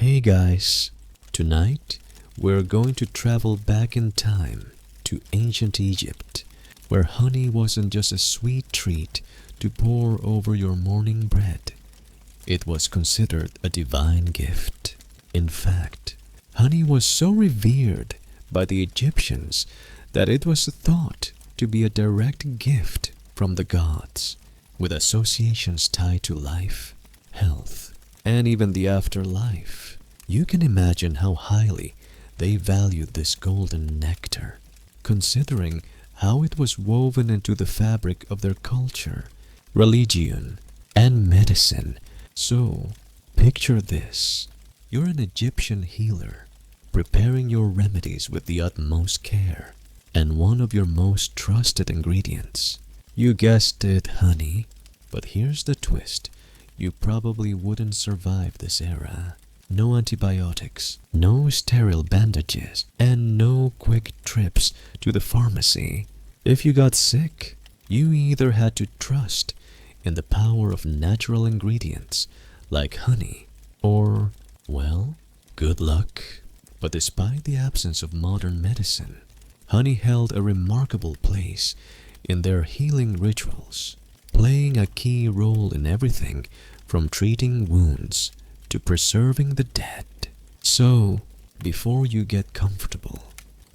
Hey guys, tonight we're going to travel back in time to ancient Egypt, where honey wasn't just a sweet treat to pour over your morning bread. It was considered a divine gift. In fact, honey was so revered by the Egyptians that it was thought to be a direct gift from the gods, with associations tied to life, health, and even the afterlife. You can imagine how highly they valued this golden nectar, considering how it was woven into the fabric of their culture, religion, and medicine. So, picture this. You're an Egyptian healer, preparing your remedies with the utmost care, and one of your most trusted ingredients. You guessed it, honey. But here's the twist. You probably wouldn't survive this era. No antibiotics, no sterile bandages, and no quick trips to the pharmacy. If you got sick, you either had to trust in the power of natural ingredients like honey, or, well, good luck. But despite the absence of modern medicine, honey held a remarkable place in their healing rituals, playing a key role in everything from treating wounds to preserving the dead. So, before you get comfortable,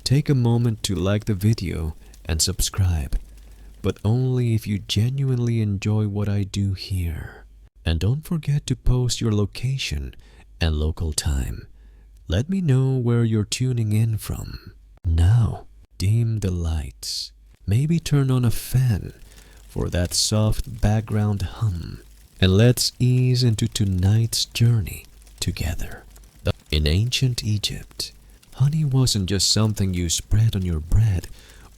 take a moment to like the video and subscribe, but only if you genuinely enjoy what I do here. And don't forget to post your location and local time. Let me know where you're tuning in from. Now, dim the lights. Maybe turn on a fan for that soft background hum. And let's ease into tonight's journey together. In ancient Egypt, honey wasn't just something you spread on your bread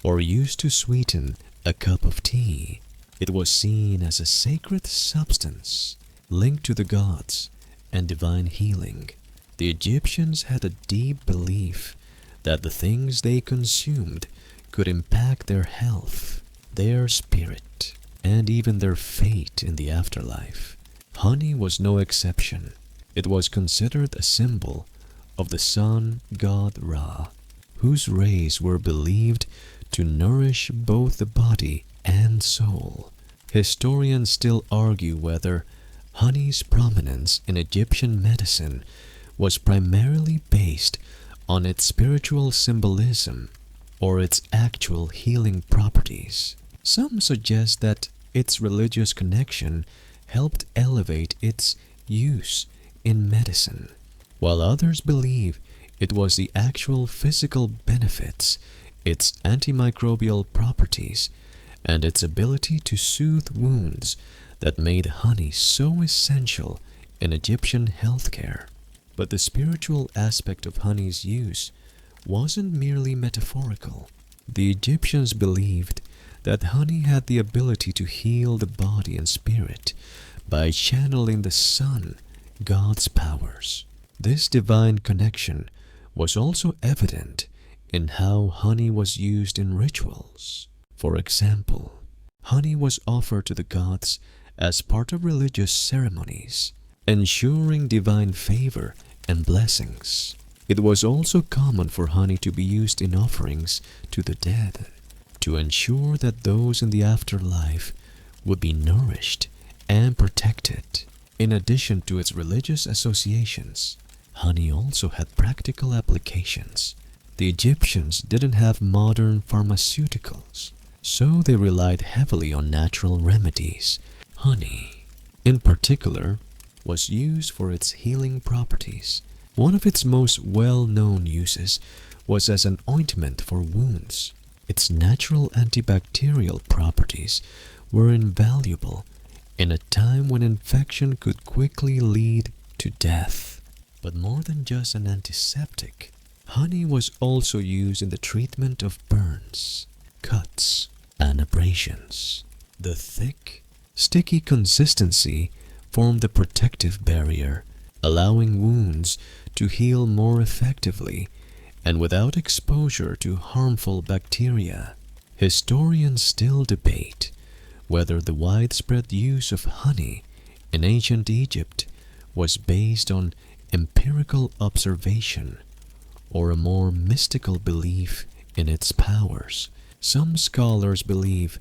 or used to sweeten a cup of tea. It was seen as a sacred substance linked to the gods and divine healing. The Egyptians had a deep belief that the things they consumed could impact their health, their spirit, and even their fate in the afterlife. Honey was no exception. It was considered a symbol of the sun god Ra, whose rays were believed to nourish both the body and soul. Historians still argue whether honey's prominence in Egyptian medicine was primarily based on its spiritual symbolism or its actual healing properties. Some suggest that its religious connection helped elevate its use in medicine, while others believe it was the actual physical benefits, its antimicrobial properties, and its ability to soothe wounds that made honey so essential in Egyptian healthcare. But the spiritual aspect of honey's use wasn't merely metaphorical. The Egyptians believed that honey had the ability to heal the body and spirit by channeling the sun god's powers. This divine connection was also evident in how honey was used in rituals. For example, honey was offered to the gods as part of religious ceremonies, ensuring divine favor and blessings. It was also common for honey to be used in offerings to the dead, to ensure that those in the afterlife would be nourished and protected. In addition to its religious associations, honey also had practical applications. The Egyptians didn't have modern pharmaceuticals, so they relied heavily on natural remedies. Honey, in particular, was used for its healing properties. One of its most well-known uses was as an ointment for wounds. Its natural antibacterial properties were invaluable in a time when infection could quickly lead to death. But more than just an antiseptic, honey was also used in the treatment of burns, cuts, and abrasions. The thick, sticky consistency formed a protective barrier, allowing wounds to heal more effectively and without exposure to harmful bacteria. Historians still debate whether the widespread use of honey in ancient Egypt was based on empirical observation or a more mystical belief in its powers. Some scholars believe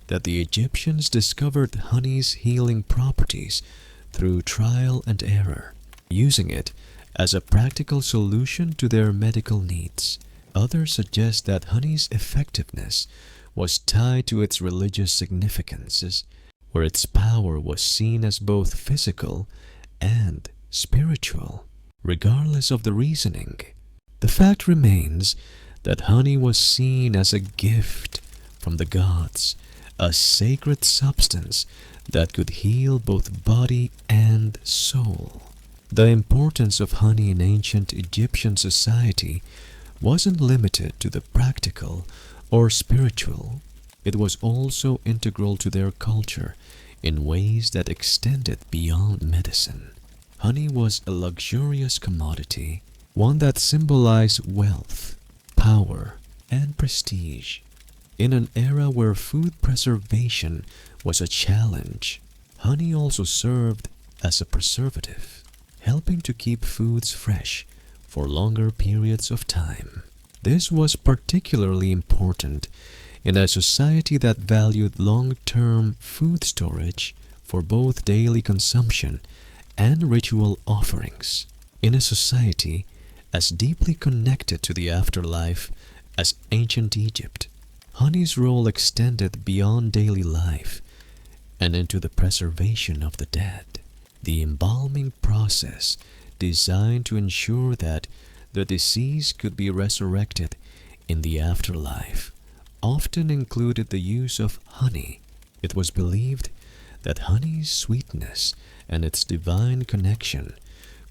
that the Egyptians discovered honey's healing properties through trial and error, using it as a practical solution to their medical needs. Others suggest that honey's effectiveness was tied to its religious significances, where its power was seen as both physical and spiritual. Regardless of the reasoning, the fact remains that honey was seen as a gift from the gods, a sacred substance that could heal both body and soul. The importance of honey in ancient Egyptian society wasn't limited to the practical or spiritual. It was also integral to their culture in ways that extended beyond medicine. Honey was a luxurious commodity, one that symbolized wealth, power, and prestige. In an era where food preservation was a challenge, honey also served as a preservative, helping to keep foods fresh for longer periods of time. This was particularly important in a society that valued long-term food storage for both daily consumption and ritual offerings. In a society as deeply connected to the afterlife as ancient Egypt, honey's role extended beyond daily life and into the preservation of the dead. The embalming process, designed to ensure that the deceased could be resurrected in the afterlife, often included the use of honey. It was believed that honey's sweetness and its divine connection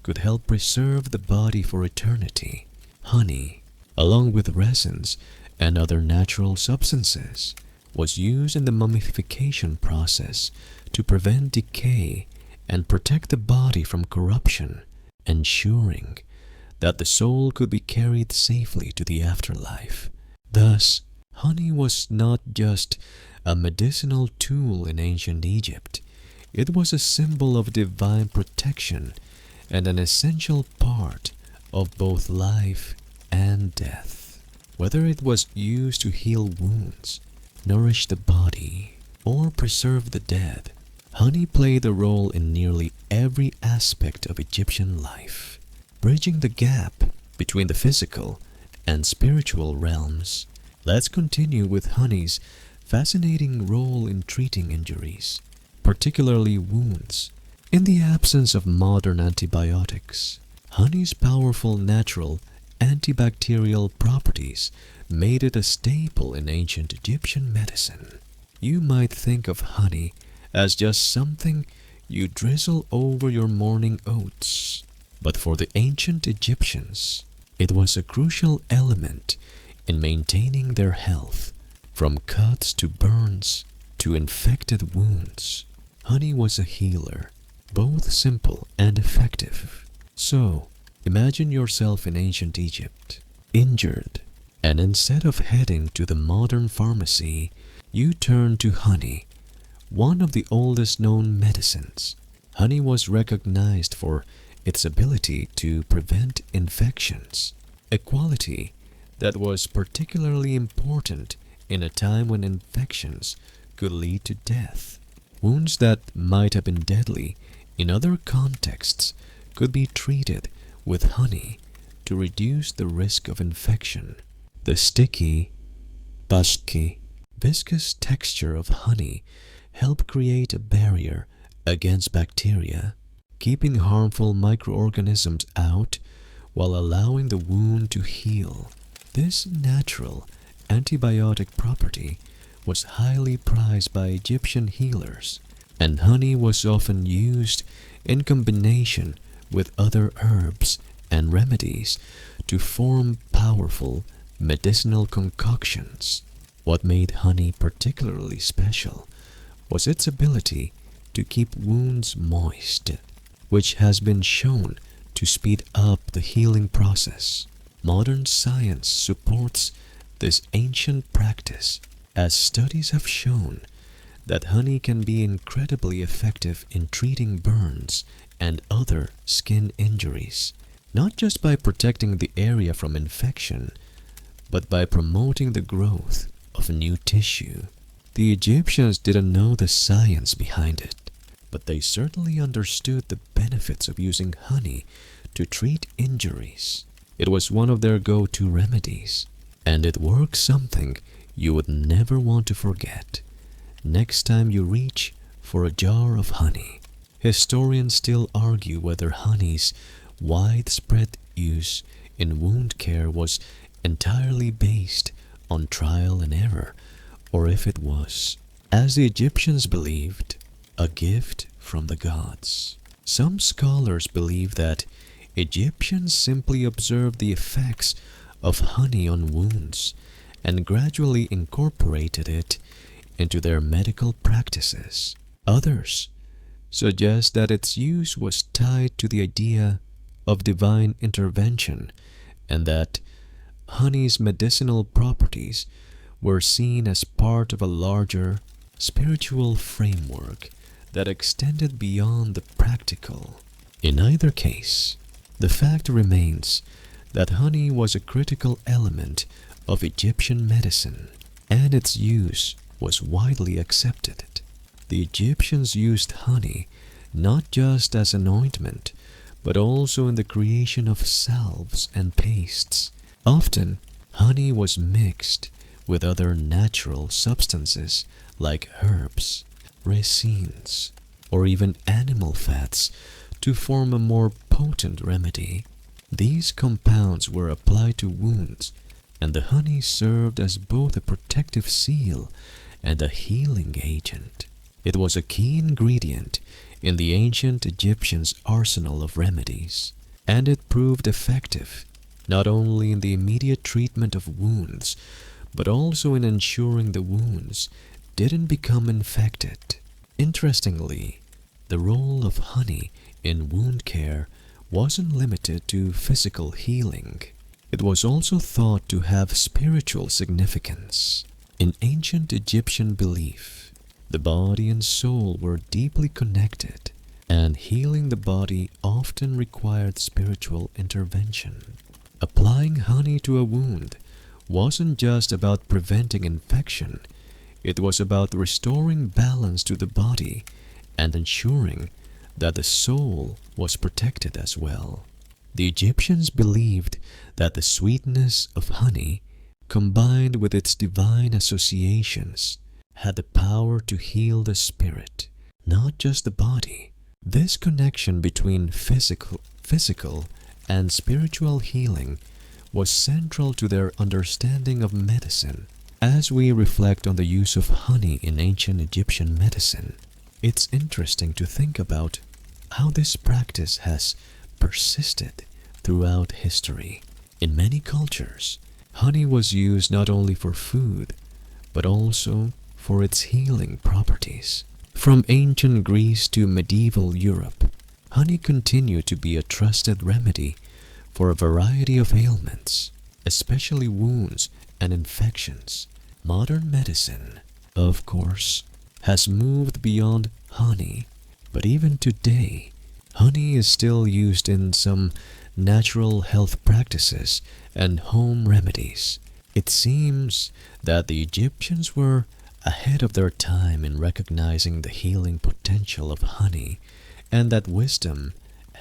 could help preserve the body for eternity. Honey, along with resins and other natural substances, was used in the mummification process to prevent decay and protect the body from corruption, ensuring that the soul could be carried safely to the afterlife. Thus, honey was not just a medicinal tool in ancient Egypt. It was a symbol of divine protection and an essential part of both life and death. Whether it was used to heal wounds, nourish the body, or preserve the dead, honey played a role in nearly every aspect of Egyptian life, bridging the gap between the physical and spiritual realms. Let's continue with honey's fascinating role in treating injuries, particularly wounds. In the absence of modern antibiotics, honey's powerful natural antibacterial properties made it a staple in ancient Egyptian medicine. You might think of honey as just something you drizzle over your morning oats, but for the ancient Egyptians, it was a crucial element in maintaining their health. From cuts to burns to infected wounds, honey was a healer, both simple and effective. So, imagine yourself in ancient Egypt, injured, and instead of heading to the modern pharmacy, you turn to honey, one of the oldest known medicines. Honey was recognized for its ability to prevent infections, a quality that was particularly important in a time when infections could lead to death. Wounds that might have been deadly in other contexts could be treated with honey to reduce the risk of infection. The sticky, pasky, viscous texture of honey helped create a barrier against bacteria, keeping harmful microorganisms out while allowing the wound to heal. This natural antibiotic property was highly prized by Egyptian healers, and honey was often used in combination with other herbs and remedies to form powerful medicinal concoctions. What made honey particularly special was its ability to keep wounds moist, which has been shown to speed up the healing process. Modern science supports this ancient practice, as studies have shown that honey can be incredibly effective in treating burns and other skin injuries, not just by protecting the area from infection, but by promoting the growth of new tissue. The Egyptians didn't know the science behind it, but they certainly understood the benefits of using honey to treat injuries. It was one of their go-to remedies, and it worked something you would never want to forget next time you reach for a jar of honey. Historians still argue whether honey's widespread use in wound care was entirely based on trial and error, or if it was, as the Egyptians believed, a gift from the gods. Some scholars believe that Egyptians simply observed the effects of honey on wounds and gradually incorporated it into their medical practices. Others suggest that its use was tied to the idea of divine intervention and that honey's medicinal properties were seen as part of a larger spiritual framework that extended beyond the practical. In either case, the fact remains that honey was a critical element of Egyptian medicine, and its use was widely accepted. The Egyptians used honey not just as an ointment, but also in the creation of salves and pastes. Often, honey was mixed with other natural substances like herbs, resins, or even animal fats to form a more potent remedy. These compounds were applied to wounds, and the honey served as both a protective seal and a healing agent. It was a key ingredient in the ancient Egyptians' arsenal of remedies, and it proved effective not only in the immediate treatment of wounds, but also in ensuring the wounds didn't become infected. Interestingly, the role of honey in wound care wasn't limited to physical healing. It was also thought to have spiritual significance. In ancient Egyptian belief, the body and soul were deeply connected, and healing the body often required spiritual intervention. Applying honey to a wound wasn't just about preventing infection, it was about restoring balance to the body and ensuring that the soul was protected as well. The Egyptians believed that the sweetness of honey, combined with its divine associations, had the power to heal the spirit, not just the body. This connection between physical and spiritual healing was central to their understanding of medicine. As we reflect on the use of honey in ancient Egyptian medicine, it's interesting to think about how this practice has persisted throughout history. In many cultures, honey was used not only for food, but also for its healing properties. From ancient Greece to medieval Europe, honey continued to be a trusted remedy for a variety of ailments, especially wounds and infections. Modern medicine, of course, has moved beyond honey, but even today, honey is still used in some natural health practices and home remedies. It seems that the Egyptians were ahead of their time in recognizing the healing potential of honey, and that wisdom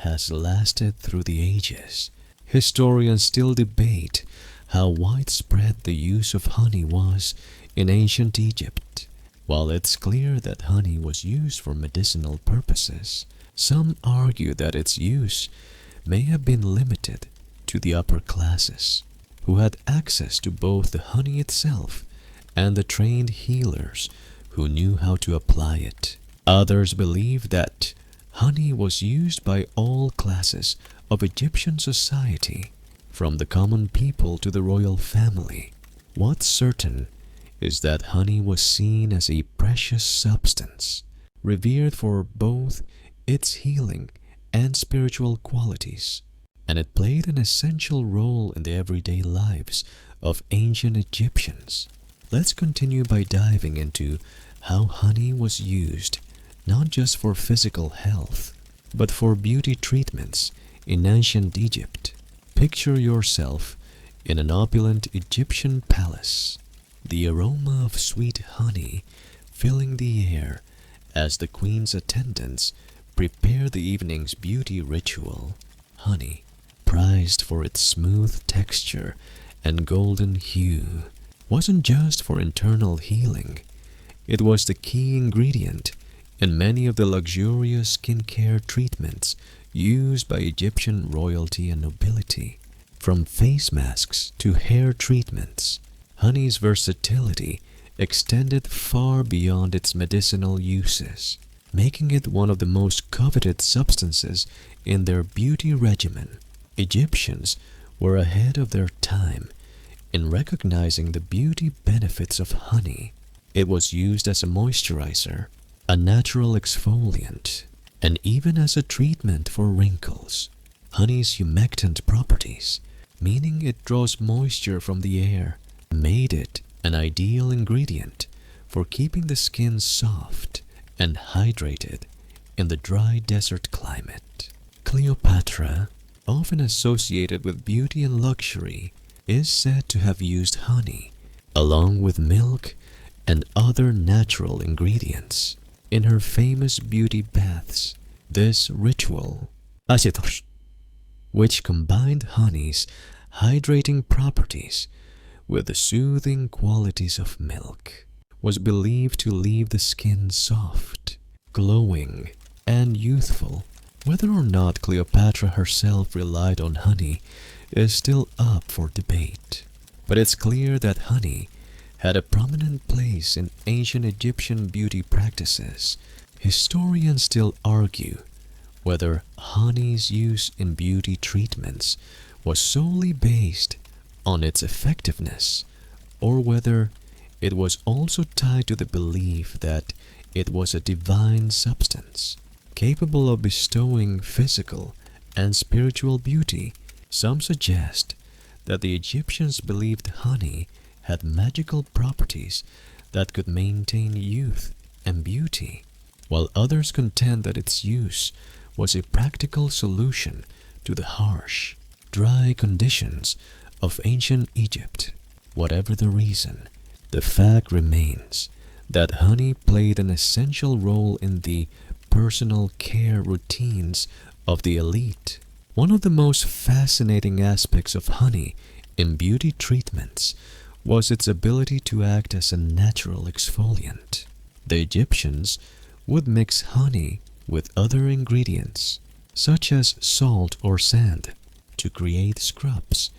has lasted through the ages. Historians still debate how widespread the use of honey was in ancient Egypt. While it's clear that honey was used for medicinal purposes, some argue that its use may have been limited to the upper classes, who had access to both the honey itself and the trained healers who knew how to apply it. Others believe that honey was used by all classes of Egyptian society, from the common people to the royal family. What's certain is that honey was seen as a precious substance, revered for both its healing and spiritual qualities, and it played an essential role in the everyday lives of ancient Egyptians. Let's continue by diving into how honey was used not just for physical health, But for beauty treatments in ancient Egypt, picture yourself in an opulent Egyptian palace, the aroma of sweet honey filling the air as the queen's attendants prepare the evening's beauty ritual. Honey, prized for its smooth texture and golden hue, wasn't just for internal healing. It was the key ingredient in many of the luxurious skincare treatments used by Egyptian royalty and nobility. From face masks to hair treatments, honey's versatility extended far beyond its medicinal uses, making it one of the most coveted substances in their beauty regimen. Egyptians were ahead of their time in recognizing the beauty benefits of honey. It was used as a moisturizer, a natural exfoliant, and even as a treatment for wrinkles. Honey's humectant properties, meaning it draws moisture from the air, made it an ideal ingredient for keeping the skin soft and hydrated in the dry desert climate. Cleopatra, often associated with beauty and luxury, is said to have used honey along with milk and other natural ingredients in her famous beauty baths. This ritual, which combined honey's hydrating properties with the soothing qualities of milk, was believed to leave the skin soft, glowing, and youthful. Whether or not Cleopatra herself relied on honey is still up for debate, but it's clear that honey had a prominent place in ancient Egyptian beauty practices. Historians still argue whether honey's use in beauty treatments was solely based on its effectiveness, or whether it was also tied to the belief that it was a divine substance, capable of bestowing physical and spiritual beauty. Some suggest that the Egyptians believed honey had magical properties that could maintain youth and beauty, while others contend that its use was a practical solution to the harsh, dry conditions of ancient Egypt. Whatever the reason, the fact remains that honey played an essential role in the personal care routines of the elite. One of the most fascinating aspects of honey in beauty treatments was its ability to act as a natural exfoliant. The Egyptians would mix honey with other ingredients, such as salt or sand, to create scrubs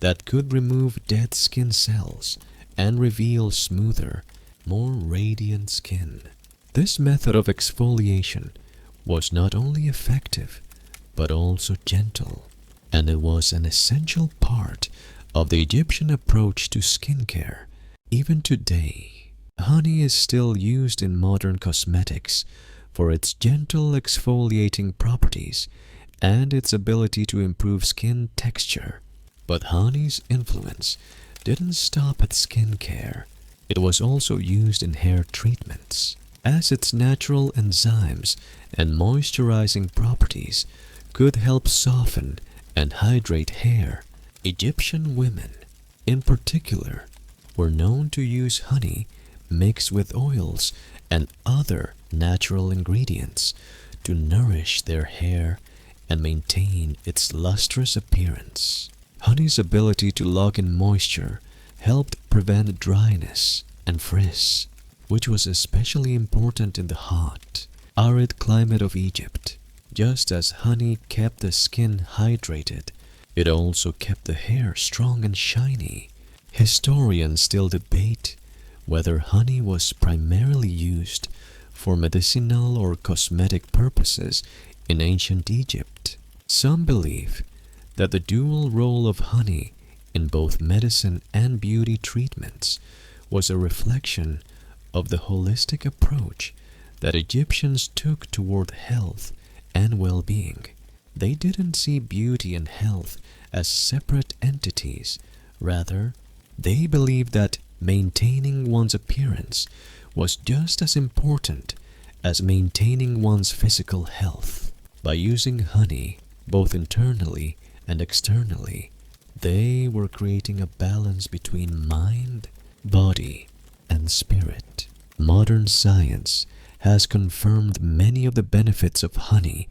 that could remove dead skin cells and reveal smoother, more radiant skin. This method of exfoliation was not only effective, but also gentle, and it was an essential part of the Egyptian approach to skincare. Even today, honey is still used in modern cosmetics for its gentle exfoliating properties and its ability to improve skin texture. But honey's influence didn't stop at skincare. It was also used in hair treatments, as its natural enzymes and moisturizing properties could help soften and hydrate hair. Egyptian women, in particular, were known to use honey mixed with oils and other natural ingredients to nourish their hair and maintain its lustrous appearance. Honey's ability to lock in moisture helped prevent dryness and frizz, which was especially important in the hot, arid climate of Egypt. Just as honey kept the skin hydrated, it also kept the hair strong and shiny. Historians still debate whether honey was primarily used for medicinal or cosmetic purposes in ancient Egypt. Some believe that the dual role of honey in both medicine and beauty treatments was a reflection of the holistic approach that Egyptians took toward health and well-being. They didn't see beauty and health as separate entities. Rather, they believed that maintaining one's appearance was just as important as maintaining one's physical health. By using honey, both internally and externally, they were creating a balance between mind, body, and spirit. Modern science has confirmed many of the benefits of honey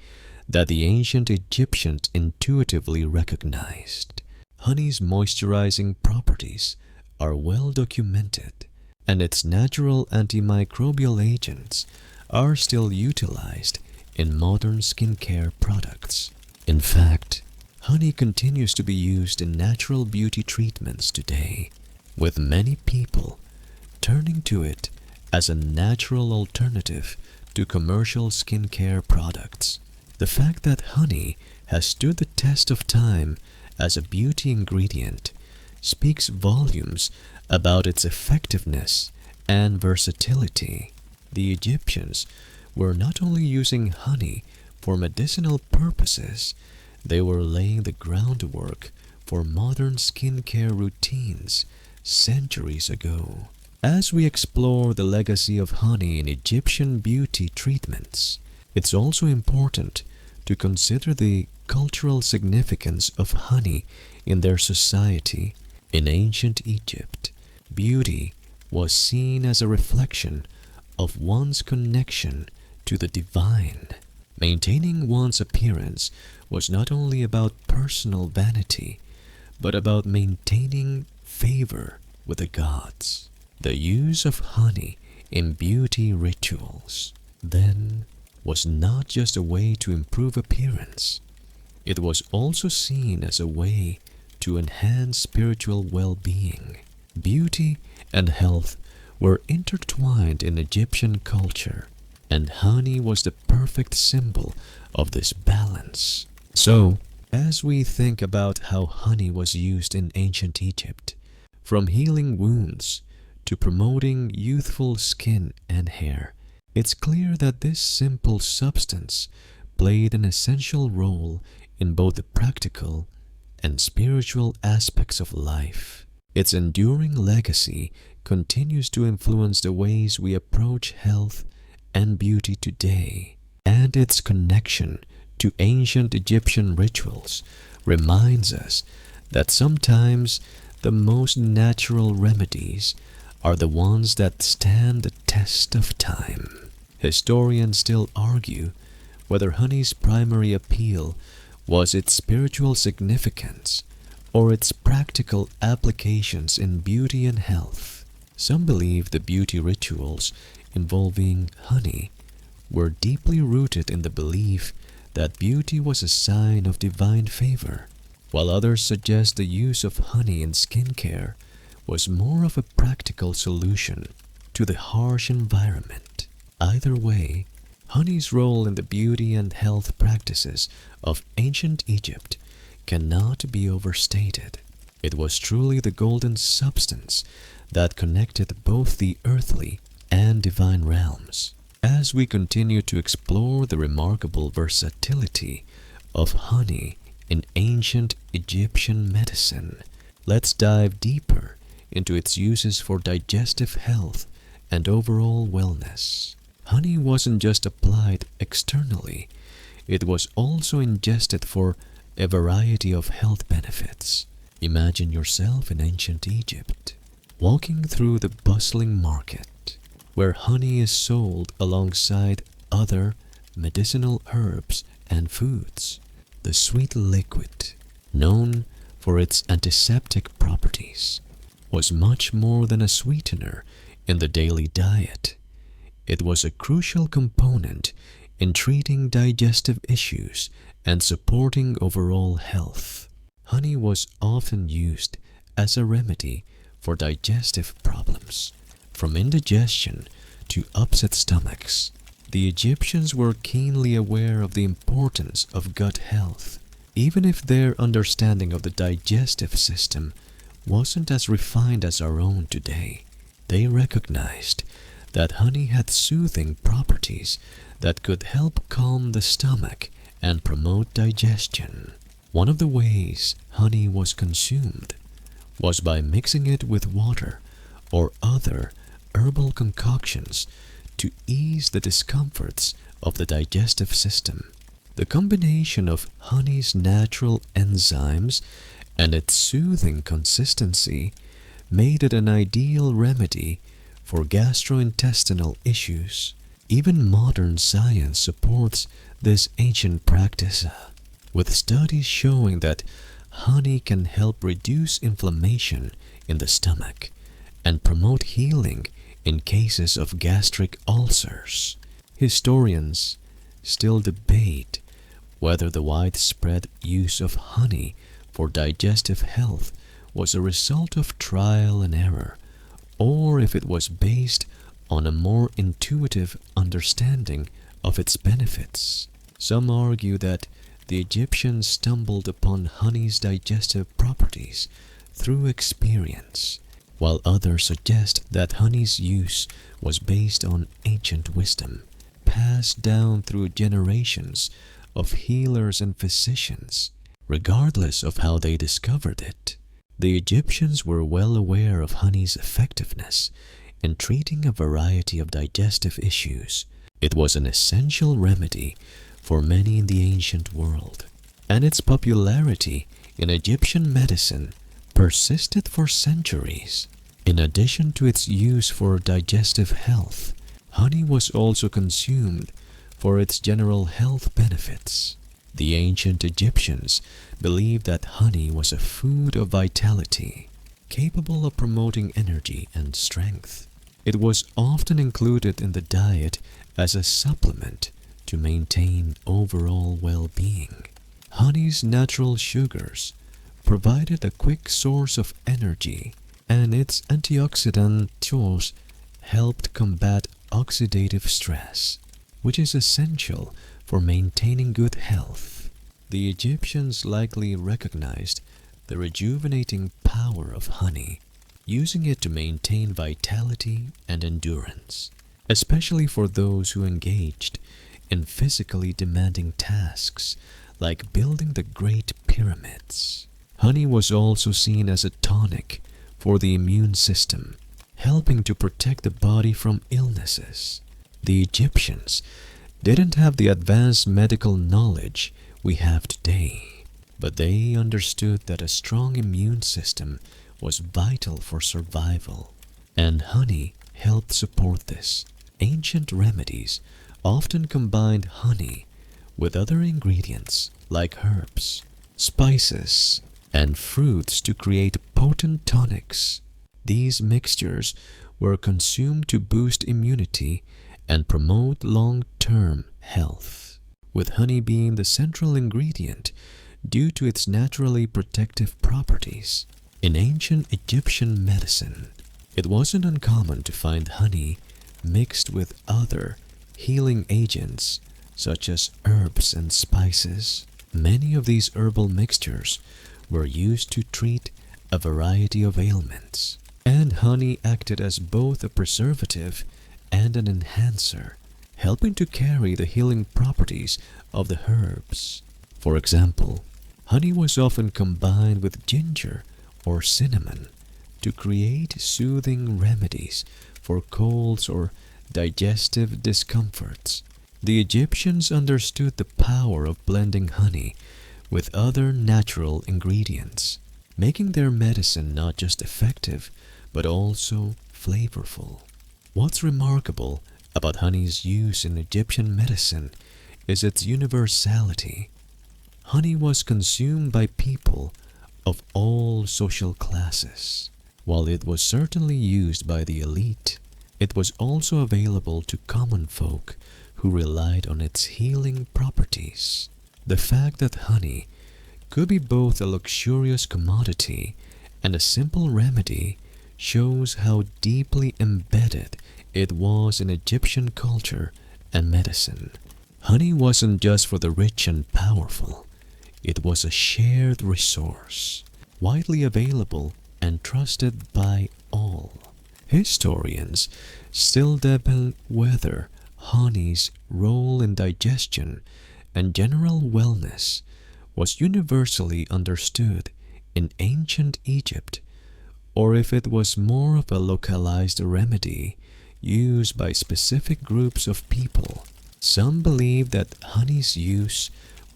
that the ancient Egyptians intuitively recognized. Honey's moisturizing properties are well documented, and its natural antimicrobial agents are still utilized in modern skincare products. In fact, honey continues to be used in natural beauty treatments today, with many people turning to it as a natural alternative to commercial skincare products. The fact that honey has stood the test of time as a beauty ingredient speaks volumes about its effectiveness and versatility. The Egyptians were not only using honey for medicinal purposes, they were laying the groundwork for modern skincare routines centuries ago. As we explore the legacy of honey in Egyptian beauty treatments, it's also important to consider the cultural significance of honey in their society. In ancient Egypt, beauty was seen as a reflection of one's connection to the divine. Maintaining one's appearance was not only about personal vanity, but about maintaining favor with the gods. The use of honey in beauty rituals, then, was not just a way to improve appearance. It was also seen as a way to enhance spiritual well-being. Beauty and health were intertwined in Egyptian culture, and honey was the perfect symbol of this balance. So, as we think about how honey was used in ancient Egypt, from healing wounds to promoting youthful skin and hair, it's clear that this simple substance played an essential role in both the practical and spiritual aspects of life. Its enduring legacy continues to influence the ways we approach health and beauty today, and its connection to ancient Egyptian rituals reminds us that sometimes the most natural remedies are the ones that stand the test of time. Historians still argue whether honey's primary appeal was its spiritual significance or its practical applications in beauty and health. Some believe the beauty rituals involving honey were deeply rooted in the belief that beauty was a sign of divine favor, while others suggest the use of honey in skincare was more of a practical solution to the harsh environment. Either way, honey's role in the beauty and health practices of ancient Egypt cannot be overstated. It was truly the golden substance that connected both the earthly and divine realms. As we continue to explore the remarkable versatility of honey in ancient Egyptian medicine, let's dive deeper into its uses for digestive health and overall wellness. Honey wasn't just applied externally, it was also ingested for a variety of health benefits. Imagine yourself in ancient Egypt, walking through the bustling market, where honey is sold alongside other medicinal herbs and foods. The sweet liquid, known for its antiseptic properties, was much more than a sweetener in the daily diet. It was a crucial component in treating digestive issues and supporting overall health. Honey was often used as a remedy for digestive problems, from indigestion to upset stomachs. The Egyptians were keenly aware of the importance of gut health, even if their understanding of the digestive system wasn't as refined as our own today. They recognized that honey had soothing properties that could help calm the stomach and promote digestion. One of the ways honey was consumed was by mixing it with water or other herbal concoctions to ease the discomforts of the digestive system. The combination of honey's natural enzymes and its soothing consistency made it an ideal remedy for gastrointestinal issues. Even modern science supports this ancient practice, with studies showing that honey can help reduce inflammation in the stomach and promote healing in cases of gastric ulcers. Historians still debate whether the widespread use of honey for digestive health was a result of trial and error, or if it was based on a more intuitive understanding of its benefits. Some argue that the Egyptians stumbled upon honey's digestive properties through experience, while others suggest that honey's use was based on ancient wisdom, passed down through generations of healers and physicians. Regardless of how they discovered it, the Egyptians were well aware of honey's effectiveness in treating a variety of digestive issues. It was an essential remedy for many in the ancient world, and its popularity in Egyptian medicine persisted for centuries. In addition to its use for digestive health, honey was also consumed for its general health benefits. The ancient Egyptians believed that honey was a food of vitality, capable of promoting energy and strength. It was often included in the diet as a supplement to maintain overall well-being. Honey's natural sugars provided a quick source of energy, and its antioxidant source helped combat oxidative stress, which is essential for maintaining good health. The Egyptians likely recognized the rejuvenating power of honey, using it to maintain vitality and endurance, especially for those who engaged in physically demanding tasks like building the Great Pyramids. Honey was also seen as a tonic for the immune system, helping to protect the body from illnesses. The Egyptians didn't have the advanced medical knowledge we have today, but they understood that a strong immune system was vital for survival, and honey helped support this. Ancient remedies often combined honey with other ingredients like herbs, spices, and fruits to create potent tonics. These mixtures were consumed to boost immunity and promote long-term health, with honey being the central ingredient due to its naturally protective properties. In ancient Egyptian medicine, it wasn't uncommon to find honey mixed with other healing agents such as herbs and spices. Many of these herbal mixtures were used to treat a variety of ailments, and honey acted as both a preservative and an enhancer, helping to carry the healing properties of the herbs. For example, honey was often combined with ginger or cinnamon to create soothing remedies for colds or digestive discomforts. The Egyptians understood the power of blending honey with other natural ingredients, making their medicine not just effective, but also flavorful. What's remarkable about honey's use in Egyptian medicine is its universality. Honey was consumed by people of all social classes. While it was certainly used by the elite, it was also available to common folk who relied on its healing properties. The fact that honey could be both a luxurious commodity and a simple remedy shows how deeply embedded it was in Egyptian culture and medicine. Honey wasn't just for the rich and powerful. It was a shared resource, widely available and trusted by all. Historians still debate whether honey's role in digestion and general wellness was universally understood in ancient Egypt, or if it was more of a localized remedy used by specific groups of people. Some believe that honey's use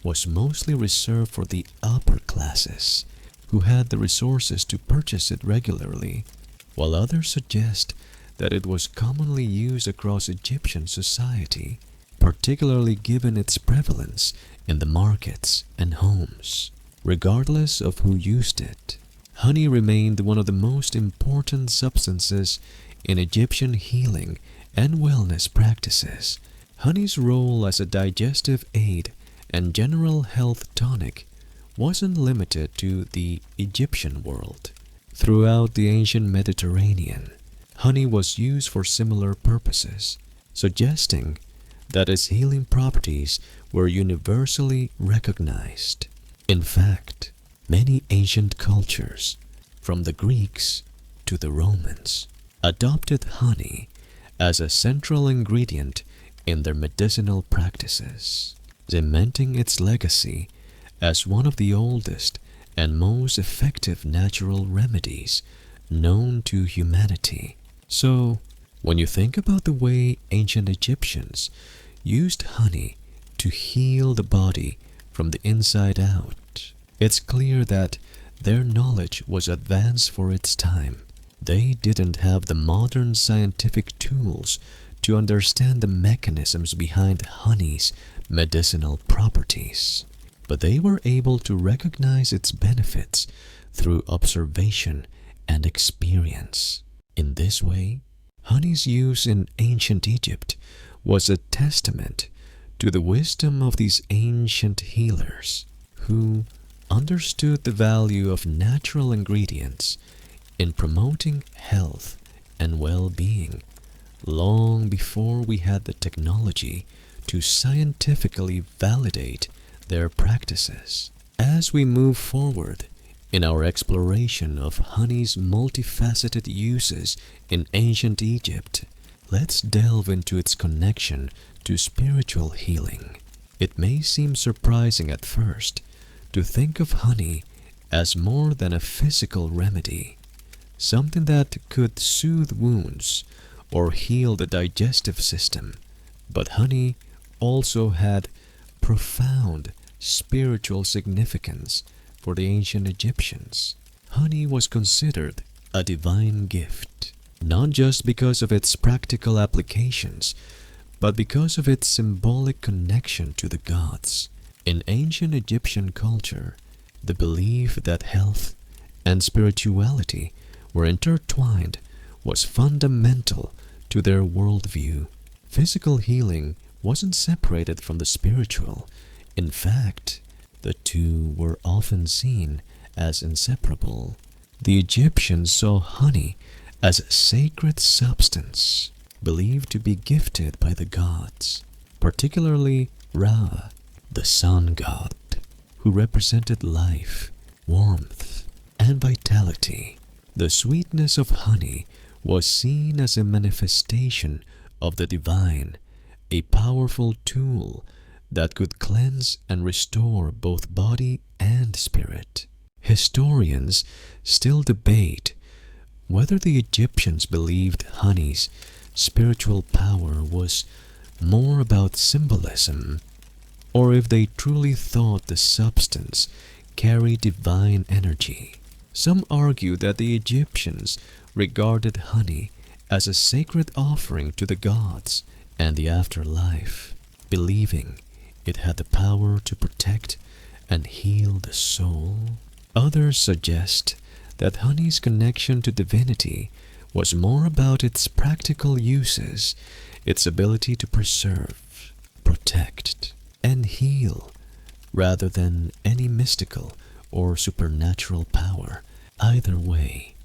was mostly reserved for the upper classes, who had the resources to purchase it regularly, while others suggest that it was commonly used across Egyptian society, particularly given its prevalence in the markets and homes. Regardless of who used it, honey remained one of the most important substances in Egyptian healing and wellness practices. Honey's role as a digestive aid and general health tonic wasn't limited to the Egyptian world. Throughout the ancient Mediterranean, honey was used for similar purposes, suggesting that its healing properties were universally recognized. In fact, many ancient cultures, from the Greeks to the Romans, adopted honey as a central ingredient in their medicinal practices, cementing its legacy as one of the oldest and most effective natural remedies known to humanity. So, when you think about the way ancient Egyptians used honey to heal the body from the inside out, it's clear that their knowledge was advanced for its time. They didn't have the modern scientific tools to understand the mechanisms behind honey's medicinal properties, but they were able to recognize its benefits through observation and experience. In this way, honey's use in ancient Egypt was a testament to the wisdom of these ancient healers, who understood the value of natural ingredients in promoting health and well-being long before we had the technology to scientifically validate their practices. As we move forward in our exploration of honey's multifaceted uses in ancient Egypt, let's delve into its connection to spiritual healing. It may seem surprising at first to think of honey as more than a physical remedy, something that could soothe wounds or heal the digestive system. But honey also had profound spiritual significance for the ancient Egyptians. Honey was considered a divine gift, not just because of its practical applications, but because of its symbolic connection to the gods. In ancient Egyptian culture, the belief that health and spirituality were intertwined was fundamental to their worldview. Physical healing wasn't separated from the spiritual. In fact, the two were often seen as inseparable. The Egyptians saw honey as a sacred substance, believed to be gifted by the gods, particularly Ra, the sun god, who represented life, warmth, and vitality. The sweetness of honey was seen as a manifestation of the divine, a powerful tool that could cleanse and restore both body and spirit. Historians still debate whether the Egyptians believed honey's spiritual power was more about symbolism, or if they truly thought the substance carried divine energy. Some argue that the Egyptians regarded honey as a sacred offering to the gods and the afterlife, believing it had the power to protect and heal the soul. Others suggest that honey's connection to divinity was more about its practical uses, its ability to preserve, protect, and heal, rather than any mystical or supernatural power. Either way,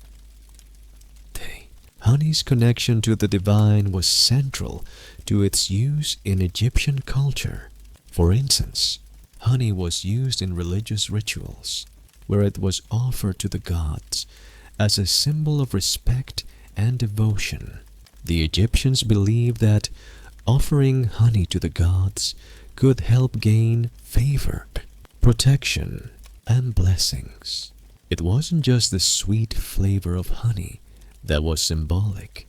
honey's connection to the divine was central to its use in Egyptian culture. For instance, honey was used in religious rituals, where it was offered to the gods as a symbol of respect and devotion. The Egyptians believed that offering honey to the gods could help gain favor, protection, and blessings. It wasn't just the sweet flavor of honey that was symbolic.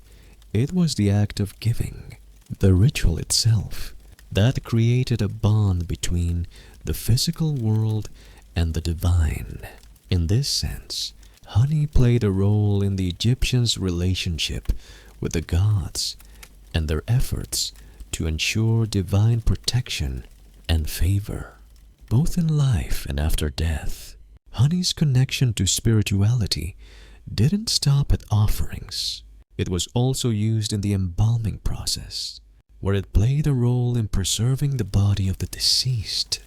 It was the act of giving, the ritual itself, that created a bond between the physical world and the divine. In this sense, honey played a role in the Egyptians' relationship with the gods and their efforts to ensure divine protection and favor, both in life and after death. Honey's connection to spirituality didn't stop at offerings. It was also used in the embalming process, where it played a role in preserving the body of the deceased.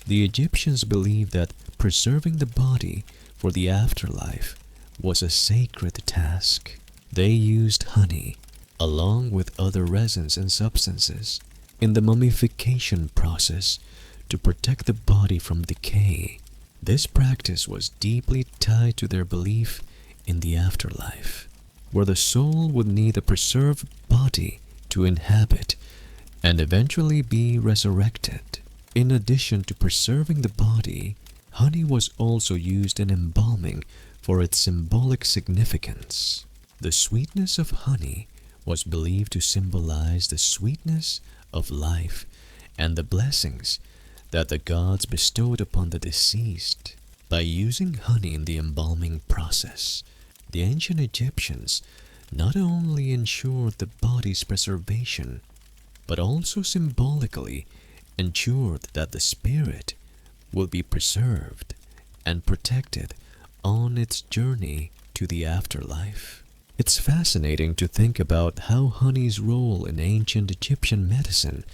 The Egyptians believed that preserving the body for the afterlife was a sacred task. They used honey, along with other resins and substances, in the mummification process to protect the body from decay. This practice was deeply tied to their belief in the afterlife, where the soul would need a preserved body to inhabit and eventually be resurrected. In addition to preserving the body, honey was also used in embalming for its symbolic significance. The sweetness of honey was believed to symbolize the sweetness of life and the blessings that the gods bestowed upon the deceased. By using honey in the embalming process, the ancient Egyptians not only ensured the body's preservation, but also symbolically ensured that the spirit will be preserved and protected on its journey to the afterlife. It's fascinating to think about how honey's role in ancient Egyptian medicine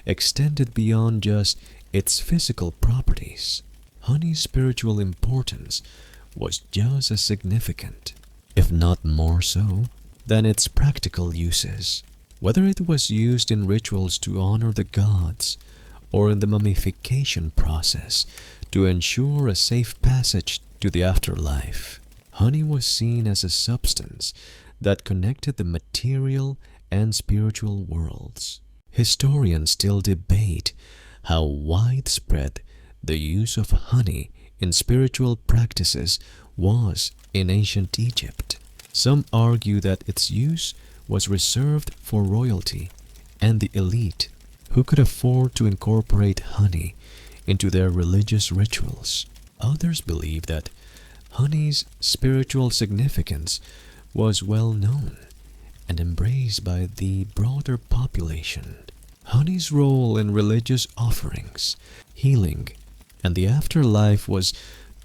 extended beyond just its physical properties. Honey's spiritual importance was just as significant, if not more so, than its practical uses. Whether it was used in rituals to honor the gods or in the mummification process to ensure a safe passage to the afterlife, honey was seen as a substance that connected the material and spiritual worlds. Historians still debate how widespread the use of honey in spiritual practices was in ancient Egypt. Some argue that its use was reserved for royalty and the elite who could afford to incorporate honey into their religious rituals. Others believe that honey's spiritual significance was well known and embraced by the broader population. Honey's role in religious offerings, healing, and the afterlife was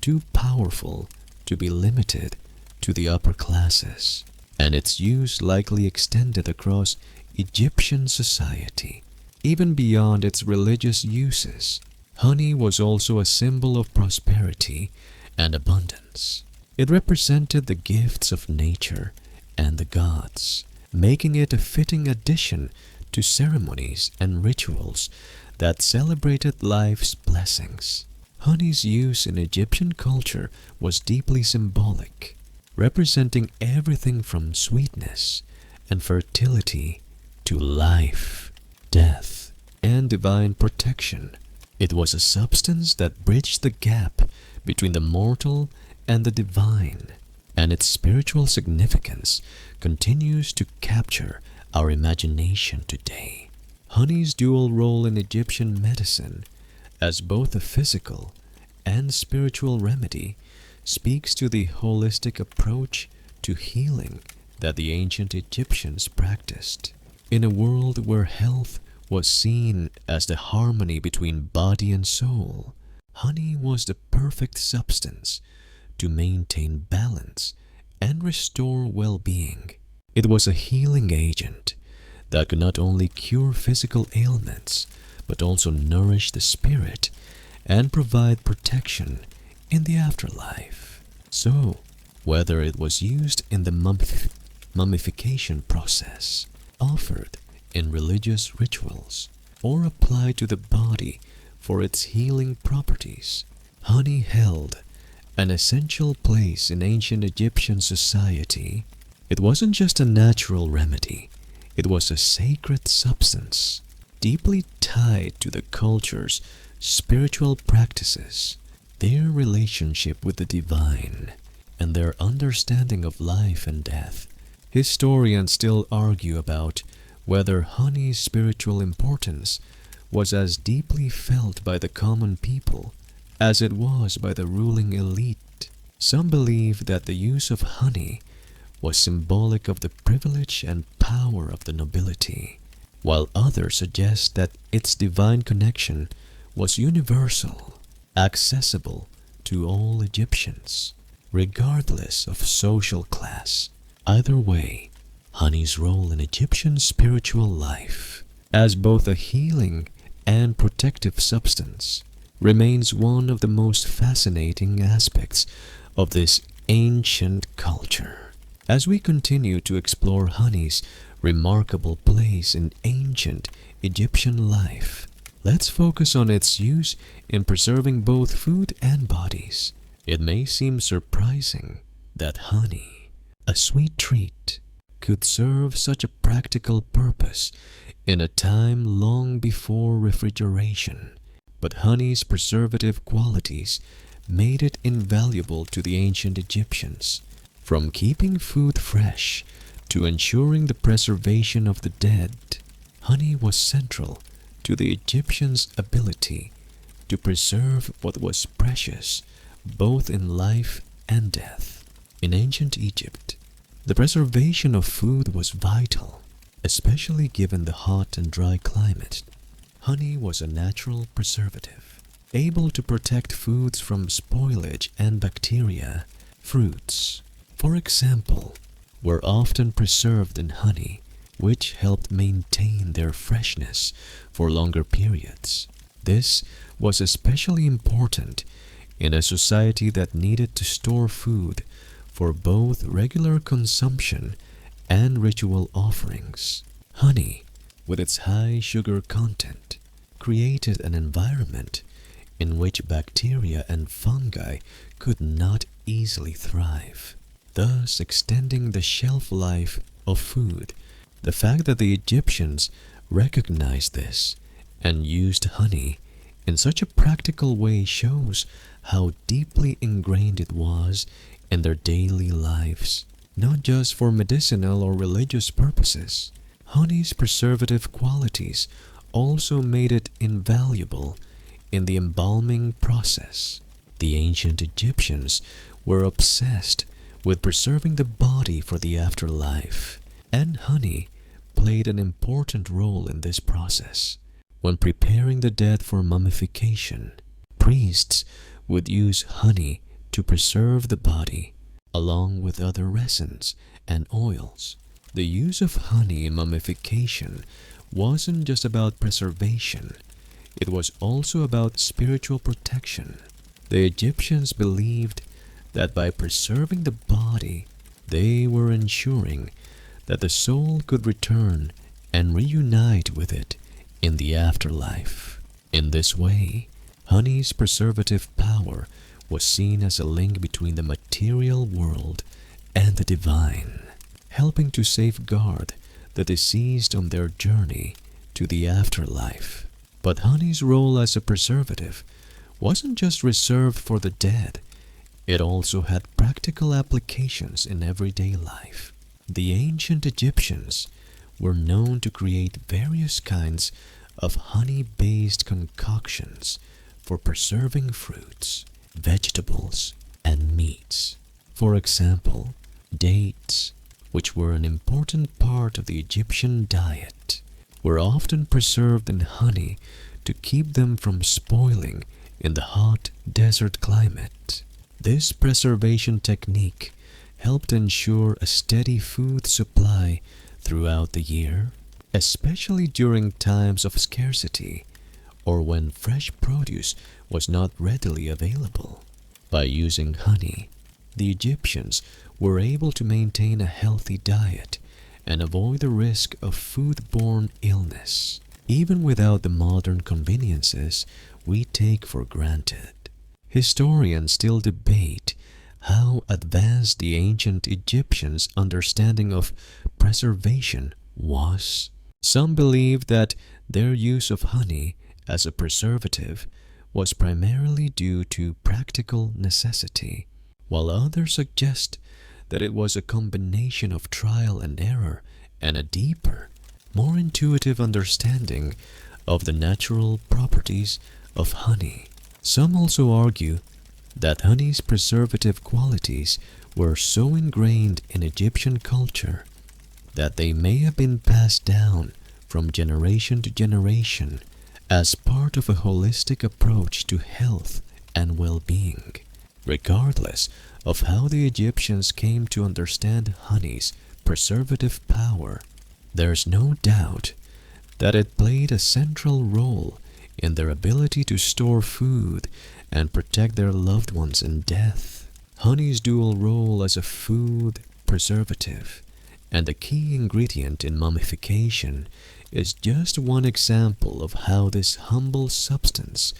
too powerful to be limited to the upper classes, and its use likely extended across Egyptian society. Even beyond its religious uses, honey was also a symbol of prosperity and abundance. It represented the gifts of nature and the gods, making it a fitting addition to ceremonies and rituals that celebrated life's blessings. Honey's use in Egyptian culture was deeply symbolic, representing everything from sweetness and fertility to life, death, and divine protection. It was a substance that bridged the gap between the mortal and the divine, and its spiritual significance continues to capture our imagination today. Honey's dual role in Egyptian medicine, as both a physical and spiritual remedy, speaks to the holistic approach to healing that the ancient Egyptians practiced. In a world where health was seen as the harmony between body and soul, honey was the perfect substance to maintain balance and restore well-being. It was a healing agent that could not only cure physical ailments, but also nourish the spirit and provide protection in the afterlife. So, whether it was used in the mummification process, offered in religious rituals, or applied to the body for its healing properties, honey held an essential place in ancient Egyptian society. It wasn't just a natural remedy, it was a sacred substance, deeply tied to the culture's spiritual practices, their relationship with the divine, and their understanding of life and death. Historians still argue about whether honey's spiritual importance was as deeply felt by the common people as it was by the ruling elite. Some believe that the use of honey was symbolic of the privilege and power of the nobility, while others suggest that its divine connection was universal, accessible to all Egyptians, regardless of social class. Either way, honey's role in Egyptian spiritual life as both a healing and protective substance remains one of the most fascinating aspects of this ancient culture. As we continue to explore honey's remarkable place in ancient Egyptian life, let's focus on its use in preserving both food and bodies. It may seem surprising that honey, a sweet treat, could serve such a practical purpose in a time long before refrigeration, but honey's preservative qualities made it invaluable to the ancient Egyptians. From keeping food fresh to ensuring the preservation of the dead, honey was central to the Egyptians' ability to preserve what was precious both in life and death. In ancient Egypt, the preservation of food was vital, especially given the hot and dry climate. Honey was a natural preservative, able to protect foods from spoilage and bacteria. Fruits, for example, were often preserved in honey, which helped maintain their freshness for longer periods. This was especially important in a society that needed to store food for both regular consumption and ritual offerings. Honey, with its high sugar content, created an environment in which bacteria and fungi could not easily thrive, thus extending the shelf life of food. The fact that the Egyptians recognized this and used honey in such a practical way shows how deeply ingrained it was in their daily lives, not just for medicinal or religious purposes. Honey's preservative qualities also made it invaluable in the embalming process. The ancient Egyptians were obsessed with preserving the body for the afterlife, and honey played an important role in this process. When preparing the dead for mummification, priests would use honey to preserve the body, along with other resins and oils. The use of honey in mummification wasn't just about preservation, it was also about spiritual protection. The Egyptians believed that by preserving the body, they were ensuring that the soul could return and reunite with it in the afterlife. In this way, honey's preservative power was seen as a link between the material world and the divine, helping to safeguard the deceased on their journey to the afterlife. But honey's role as a preservative wasn't just reserved for the dead, it also had practical applications in everyday life. The ancient Egyptians were known to create various kinds of honey-based concoctions for preserving fruits, vegetables, and meats. For example, dates, which were an important part of the Egyptian diet, were often preserved in honey to keep them from spoiling in the hot desert climate. This preservation technique helped ensure a steady food supply throughout the year, especially during times of scarcity or when fresh produce was not readily available. By using honey, the Egyptians were able to maintain a healthy diet and avoid the risk of foodborne illness, even without the modern conveniences we take for granted. Historians still debate how advanced the ancient Egyptians' understanding of preservation was. Some believe that their use of honey as a preservative was primarily due to practical necessity, while others suggest that it was a combination of trial and error and a deeper, more intuitive understanding of the natural properties of honey. Some also argue that honey's preservative qualities were so ingrained in Egyptian culture that they may have been passed down from generation to generation as part of a holistic approach to health and well-being. Regardless of how the Egyptians came to understand honey's preservative power, there's no doubt that it played a central role in their ability to store food and protect their loved ones in death. Honey's dual role as a food preservative and a key ingredient in mummification is just one example of how this humble substance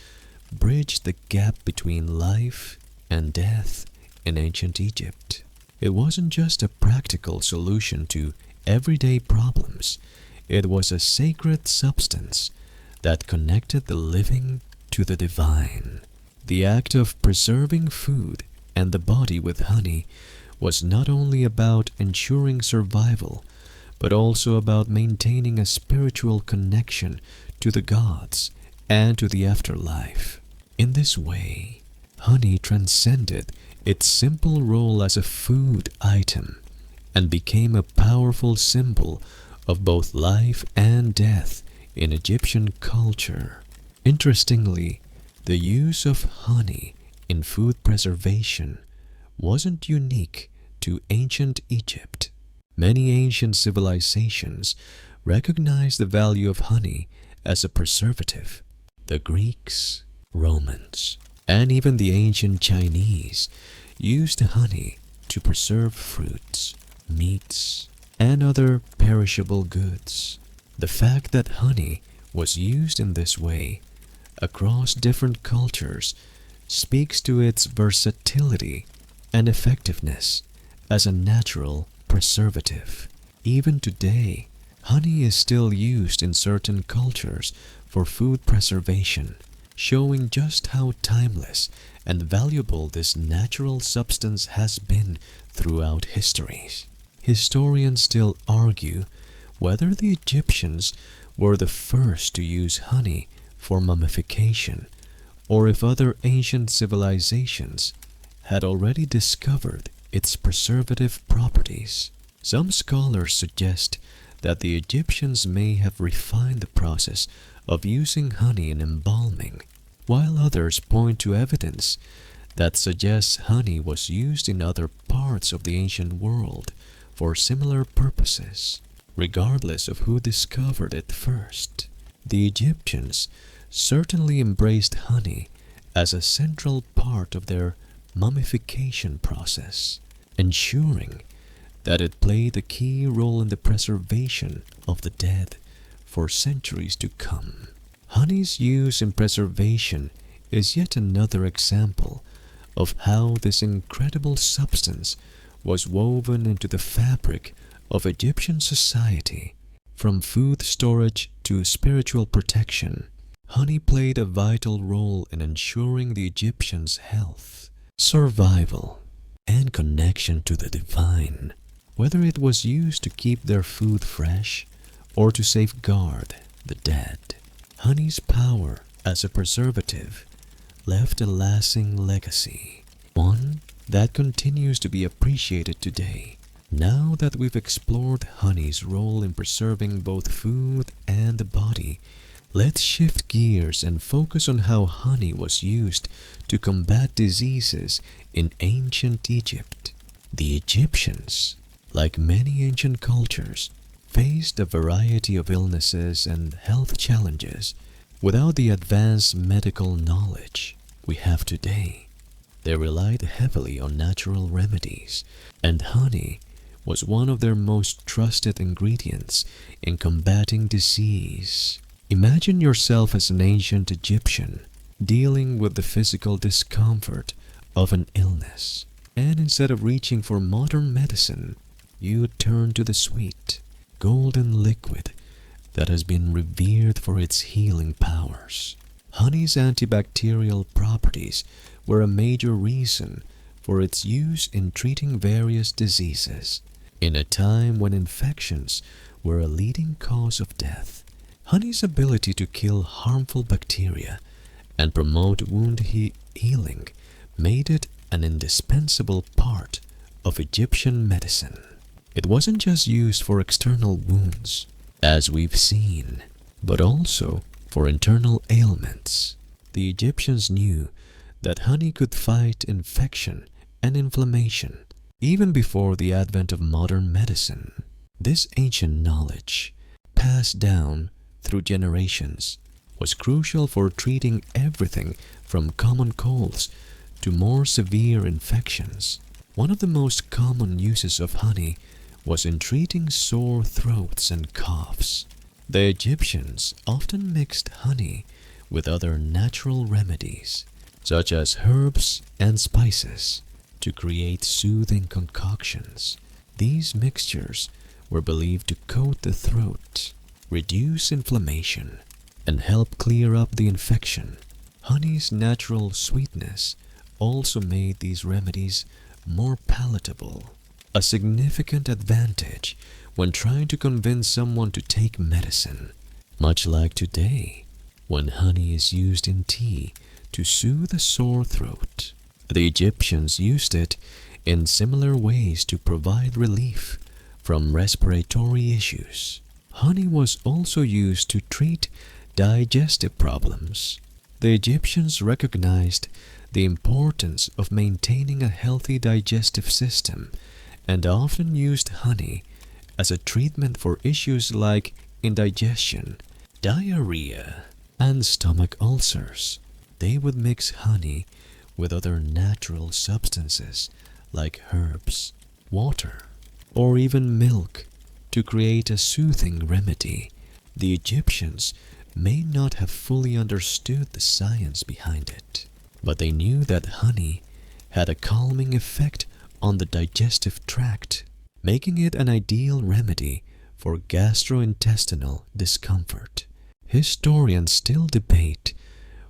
bridged the gap between life and death in ancient Egypt. It wasn't just a practical solution to everyday problems, it was a sacred substance that connected the living to the divine. The act of preserving food and the body with honey was not only about ensuring survival, but also about maintaining a spiritual connection to the gods and to the afterlife. In this way, honey transcended its simple role as a food item and became a powerful symbol of both life and death in Egyptian culture. Interestingly, the use of honey in food preservation wasn't unique to ancient Egypt. Many ancient civilizations recognized the value of honey as a preservative. The Greeks, Romans, and even the ancient Chinese used honey to preserve fruits, meats, and other perishable goods. The fact that honey was used in this way across different cultures speaks to its versatility and effectiveness as a natural preservative. Even today, honey is still used in certain cultures for food preservation, showing just how timeless and valuable this natural substance has been throughout history. Historians still argue whether the Egyptians were the first to use honey for mummification, or if other ancient civilizations had already discovered its preservative properties. Some scholars suggest that the Egyptians may have refined the process of using honey in embalming, while others point to evidence that suggests honey was used in other parts of the ancient world for similar purposes. Regardless of who discovered it first, the Egyptians certainly embraced honey as a central part of their mummification process, ensuring that it played a key role in the preservation of the dead for centuries to come. Honey's use in preservation is yet another example of how this incredible substance was woven into the fabric of Egyptian society. From food storage to spiritual protection, honey played a vital role in ensuring the Egyptians' health, survival, and connection to the divine. Whether it was used to keep their food fresh or to safeguard the dead, honey's power as a preservative left a lasting legacy, one that continues to be appreciated today. Now that we've explored honey's role in preserving both food and the body, let's shift gears and focus on how honey was used to combat diseases in ancient Egypt. The Egyptians, like many ancient cultures, faced a variety of illnesses and health challenges without the advanced medical knowledge we have today. They relied heavily on natural remedies, and honey was one of their most trusted ingredients in combating disease. Imagine yourself as an ancient Egyptian dealing with the physical discomfort of an illness, and instead of reaching for modern medicine, you turn to the sweet, golden liquid that has been revered for its healing powers. Honey's antibacterial properties were a major reason for its use in treating various diseases. In a time when infections were a leading cause of death, Honey's ability to kill harmful bacteria and promote wound healing made it an indispensable part of Egyptian medicine. It wasn't just used for external wounds, as we've seen, but also for internal ailments. The Egyptians knew that honey could fight infection and inflammation even before the advent of modern medicine. This ancient knowledge, passed down through generations, was crucial for treating everything from common colds to more severe infections. One of the most common uses of honey was in treating sore throats and coughs. The Egyptians often mixed honey with other natural remedies, such as herbs and spices, to create soothing concoctions. These mixtures were believed to coat the throat, reduce inflammation, and help clear up the infection. Honey's natural sweetness also made these remedies more palatable, a significant advantage when trying to convince someone to take medicine, much like today, when honey is used in tea to soothe a sore throat. The Egyptians used it in similar ways to provide relief from respiratory issues. Honey was also used to treat digestive problems. The Egyptians recognized the importance of maintaining a healthy digestive system and often used honey as a treatment for issues like indigestion, diarrhea, and stomach ulcers. They would mix honey with other natural substances like herbs, water, or even milk to create a soothing remedy. The Egyptians may not have fully understood the science behind it, but they knew that honey had a calming effect on the digestive tract, making it an ideal remedy for gastrointestinal discomfort. Historians still debate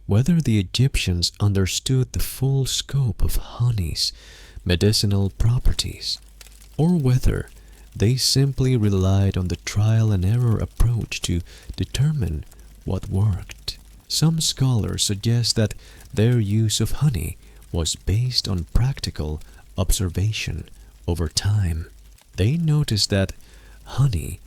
whether the Egyptians understood the full scope of honey's medicinal properties, or whether they simply relied on the trial and error approach to determine what worked. Some scholars suggest that their use of honey was based on practical observation over time. They noticed that honey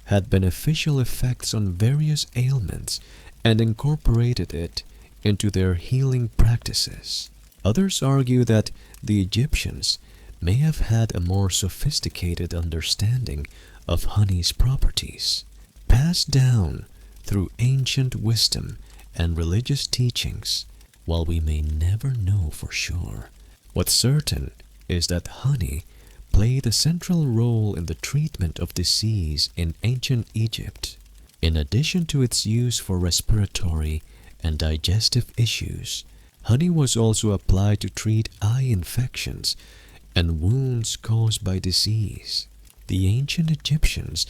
had beneficial effects on various ailments and incorporated it into their healing practices. Others argue that the Egyptians may have had a more sophisticated understanding of honey's properties, passed down through ancient wisdom and religious teachings. While we may never know for sure, what's certain is that honey played a central role in the treatment of disease in ancient Egypt. In addition to its use for respiratory and digestive issues, honey was also applied to treat eye infections and wounds caused by disease. The ancient Egyptians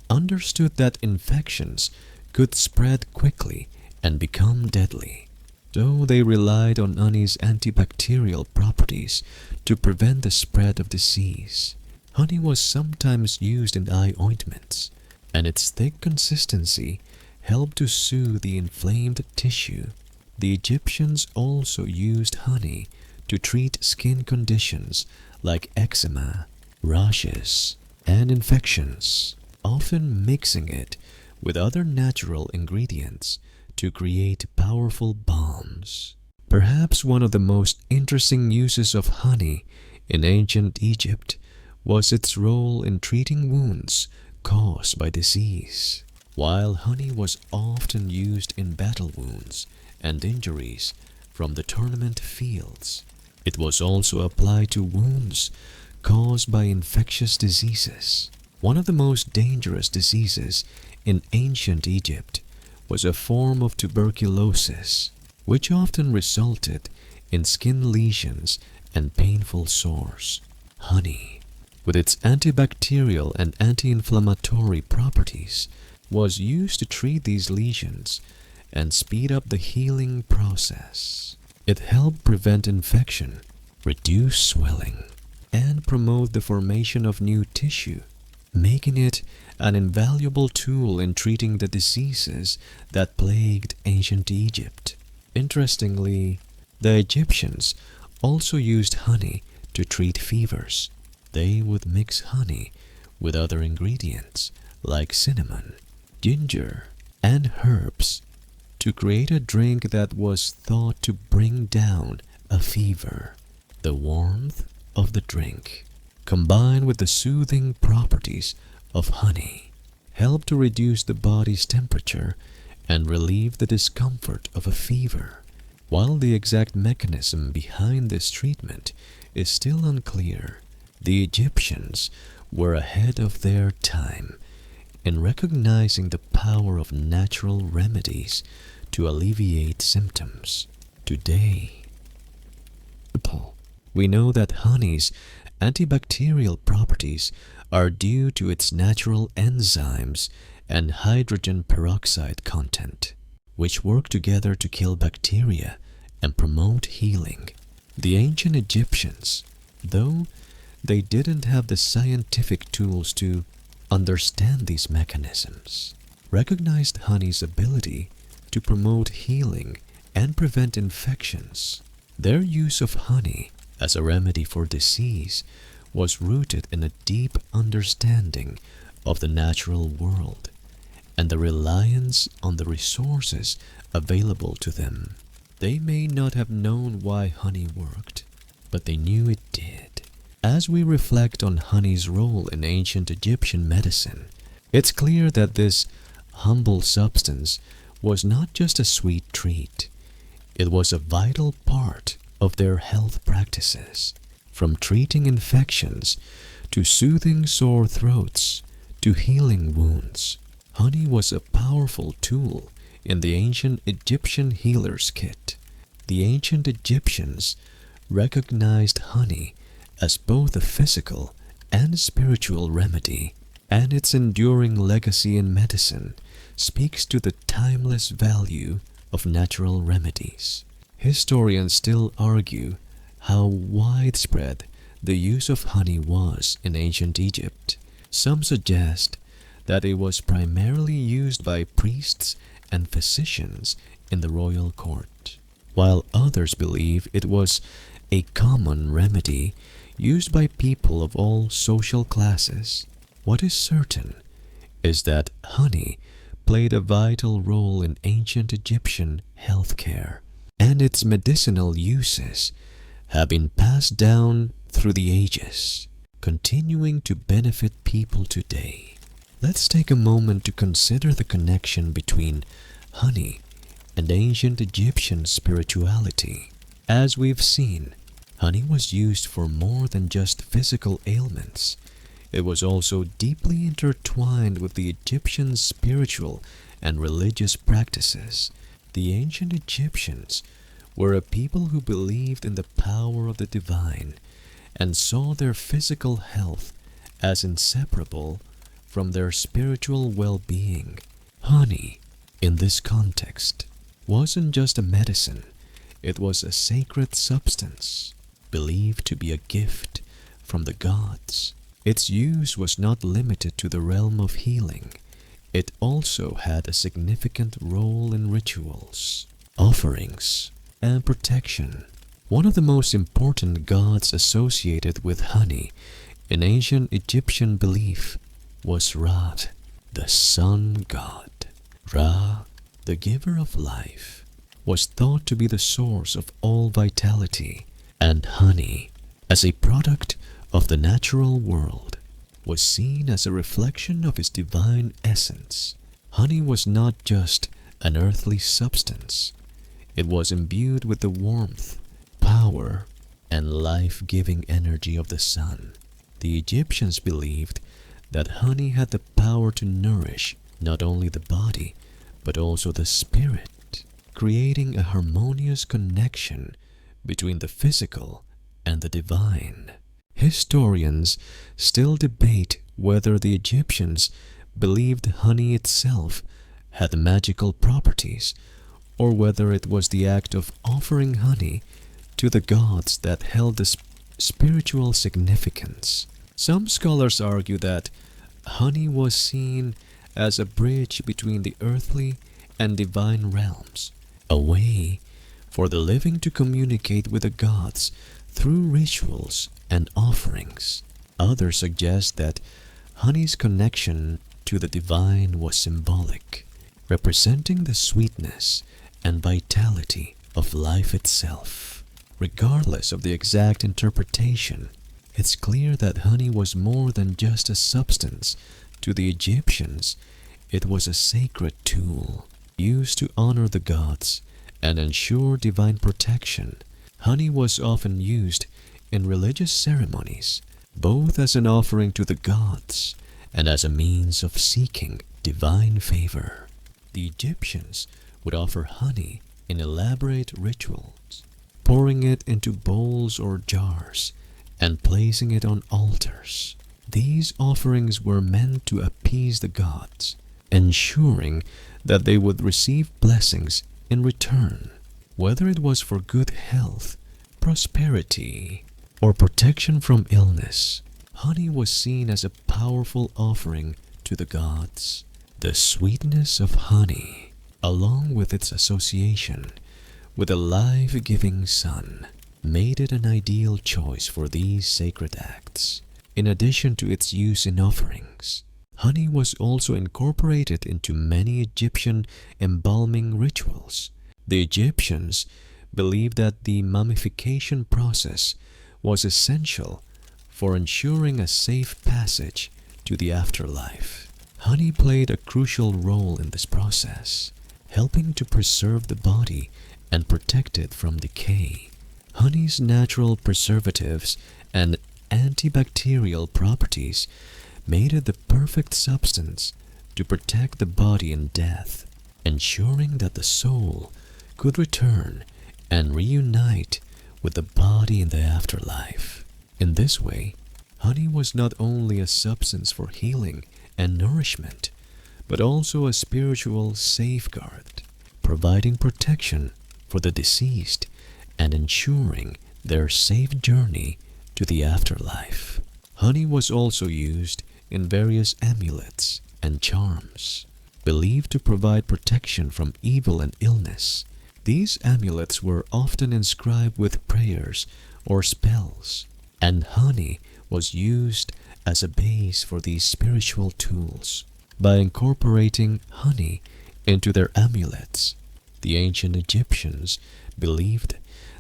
understood that infections could spread quickly and become deadly, so they relied on honey's antibacterial properties to prevent the spread of disease. Honey was sometimes used in eye ointments, and its thick consistency helped to soothe the inflamed tissue. The Egyptians also used honey to treat skin conditions like eczema, rashes, and infections, often mixing it with other natural ingredients to create powerful balms. Perhaps one of the most interesting uses of honey in ancient Egypt was its role in treating wounds caused by disease. While honey was often used in battle wounds and injuries from the tournament fields, it was also applied to wounds caused by infectious diseases. One of the most dangerous diseases in ancient Egypt was a form of tuberculosis, which often resulted in skin lesions and painful sores. Honey, with its antibacterial and anti-inflammatory properties, was used to treat these lesions and speed up the healing process. It helped prevent infection, reduce swelling, and promote the formation of new tissue, making it an invaluable tool in treating the diseases that plagued ancient Egypt. Interestingly, the Egyptians also used honey to treat fevers. They would mix honey with other ingredients like cinnamon, ginger, and herbs to create a drink that was thought to bring down a fever. The warmth of the drink, combined with the soothing properties of honey, helped to reduce the body's temperature and relieve the discomfort of a fever. While the exact mechanism behind this treatment is still unclear, the Egyptians were ahead of their time in recognizing the power of natural remedies to alleviate symptoms. Today, we know that honey's antibacterial properties are due to its natural enzymes and hydrogen peroxide content, which work together to kill bacteria and promote healing. The ancient Egyptians, though they didn't have the scientific tools to understand these mechanisms, recognized honey's ability to promote healing and prevent infections. Their use of honey as a remedy for disease was rooted in a deep understanding of the natural world and the reliance on the resources available to them. They may not have known why honey worked, but they knew it did. As we reflect on honey's role in ancient Egyptian medicine, it's clear that this humble substance was not just a sweet treat. It was a vital part of their health practices, from treating infections to soothing sore throats to healing wounds. Honey was a powerful tool in the ancient Egyptian healer's kit. The ancient Egyptians recognized honey as both a physical and spiritual remedy, and its enduring legacy in medicine speaks to the timeless value of natural remedies. Historians still argue how widespread the use of honey was in ancient Egypt. Some suggest that it was primarily used by priests and physicians in the royal court, while others believe it was a common remedy used by people of all social classes. What is certain is that honey played a vital role in ancient Egyptian healthcare, and its medicinal uses have been passed down through the ages, continuing to benefit people today. Let's take a moment to consider the connection between honey and ancient Egyptian spirituality. As we've seen, honey was used for more than just physical ailments. It was also deeply intertwined with the Egyptian spiritual and religious practices. The ancient Egyptians were a people who believed in the power of the divine and saw their physical health as inseparable from their spiritual well-being. Honey, in this context, wasn't just a medicine. It was a sacred substance, believed to be a gift from the gods. Its use was not limited to the realm of healing. It also had a significant role in rituals, offerings, and protection. One of the most important gods associated with honey in ancient Egyptian belief was Ra, the sun god. Ra, the giver of life, was thought to be the source of all vitality, and honey, as a product of the natural world, was seen as a reflection of his divine essence. Honey was not just an earthly substance. It was imbued with the warmth, power, and life-giving energy of the sun. The Egyptians believed that honey had the power to nourish not only the body, but also the spirit, creating a harmonious connection between the physical and the divine. Historians still debate whether the Egyptians believed honey itself had magical properties, or whether it was the act of offering honey to the gods that held the spiritual significance. Some scholars argue that honey was seen as a bridge between the earthly and divine realms, a way for the living to communicate with the gods through rituals and offerings. Others suggest that honey's connection to the divine was symbolic, representing the sweetness and vitality of life itself. Regardless of the exact interpretation, it's clear that honey was more than just a substance. To the Egyptians, it was a sacred tool used to honor the gods and ensure divine protection. Honey was often used in religious ceremonies, both as an offering to the gods and as a means of seeking divine favor. The Egyptians would offer honey in elaborate rituals, pouring it into bowls or jars and placing it on altars. These offerings were meant to appease the gods, ensuring that they would receive blessings in return. Whether it was for good health, prosperity, or protection from illness, honey was seen as a powerful offering to the gods. The sweetness of honey, along with its association with the life-giving sun, made it an ideal choice for these sacred acts. In addition to its use in offerings, honey was also incorporated into many Egyptian embalming rituals. The Egyptians believed that the mummification process was essential for ensuring a safe passage to the afterlife. Honey played a crucial role in this process, helping to preserve the body and protect it from decay. Honey's natural preservatives and antibacterial properties made it the perfect substance to protect the body in death, ensuring that the soul could return and reunite with the body in the afterlife. In this way, honey was not only a substance for healing and nourishment, but also a spiritual safeguard, providing protection for the deceased and ensuring their safe journey to the afterlife. Honey was also used in various amulets and charms, believed to provide protection from evil and illness. These amulets were often inscribed with prayers or spells, and honey was used as a base for these spiritual tools. By incorporating honey into their amulets, the ancient Egyptians believed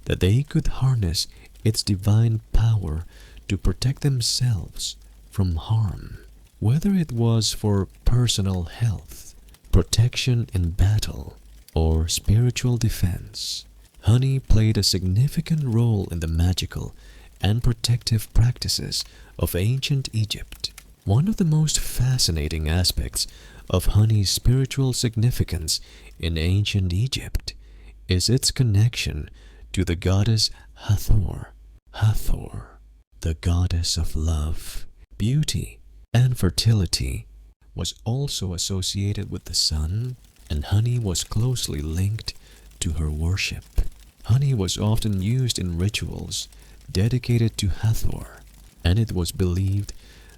that they could harness its divine power to protect themselves from harm, whether it was for personal health, protection in battle, or spiritual defense. Honey played a significant role in the magical and protective practices of ancient Egypt. One of the most fascinating aspects of honey's spiritual significance in ancient Egypt is its connection to the goddess Hathor. Hathor, the goddess of love, beauty, and fertility, was also associated with the sun, and honey was closely linked to her worship. Honey was often used in rituals dedicated to Hathor, and it was believed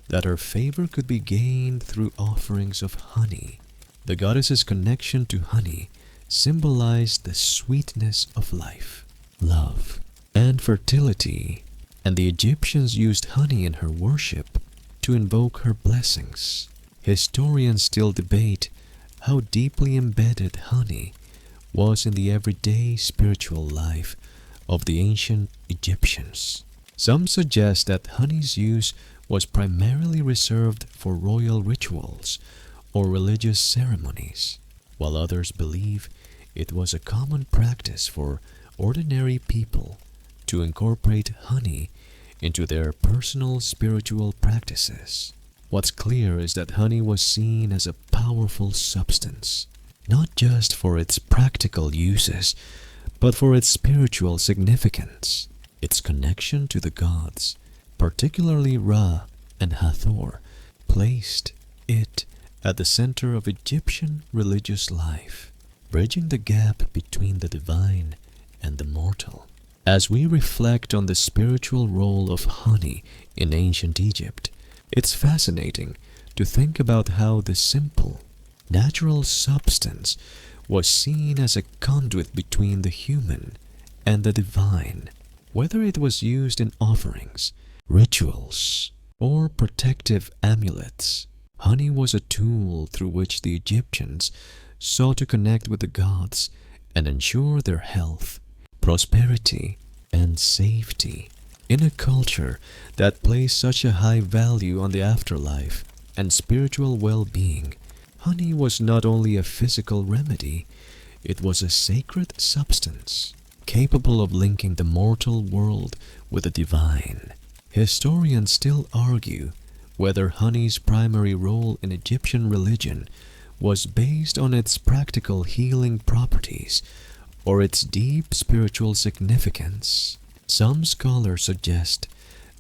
that her favor could be gained through offerings of honey. The goddess's connection to honey symbolized the sweetness of life, love, and fertility, and the Egyptians used honey in her worship to invoke her blessings. Historians still debate how deeply embedded honey was in the everyday spiritual life of the ancient Egyptians. Some suggest that honey's use was primarily reserved for royal rituals or religious ceremonies, while others believe it was a common practice for ordinary people to incorporate honey into their personal spiritual practices. What's clear is that honey was seen as a powerful substance, not just for its practical uses, but for its spiritual significance. Its connection to the gods, particularly Ra and Hathor, placed it at the center of Egyptian religious life, bridging the gap between the divine and the mortal. As we reflect on the spiritual role of honey in ancient Egypt, it's fascinating to think about how the simple, natural substance was seen as a conduit between the human and the divine. Whether it was used in offerings, rituals, or protective amulets, honey was a tool through which the Egyptians sought to connect with the gods and ensure their health, prosperity, and safety. In a culture that placed such a high value on the afterlife and spiritual well-being, honey was not only a physical remedy, it was a sacred substance, capable of linking the mortal world with the divine. Historians still argue whether honey's primary role in Egyptian religion was based on its practical healing properties or its deep spiritual significance. Some scholars suggest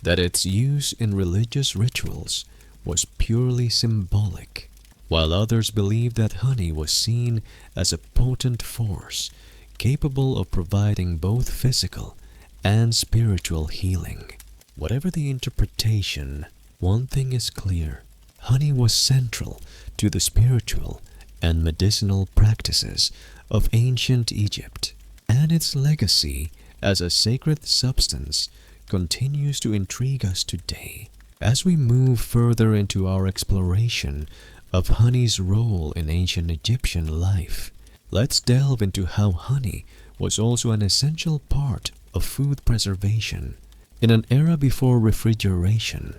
that its use in religious rituals was purely symbolic, while others believe that honey was seen as a potent force capable of providing both physical and spiritual healing. Whatever the interpretation, one thing is clear: honey was central to the spiritual and medicinal practices of ancient Egypt, and its legacy as a sacred substance continues to intrigue us today. As we move further into our exploration of honey's role in ancient Egyptian life, let's delve into how honey was also an essential part of food preservation. In an era before refrigeration,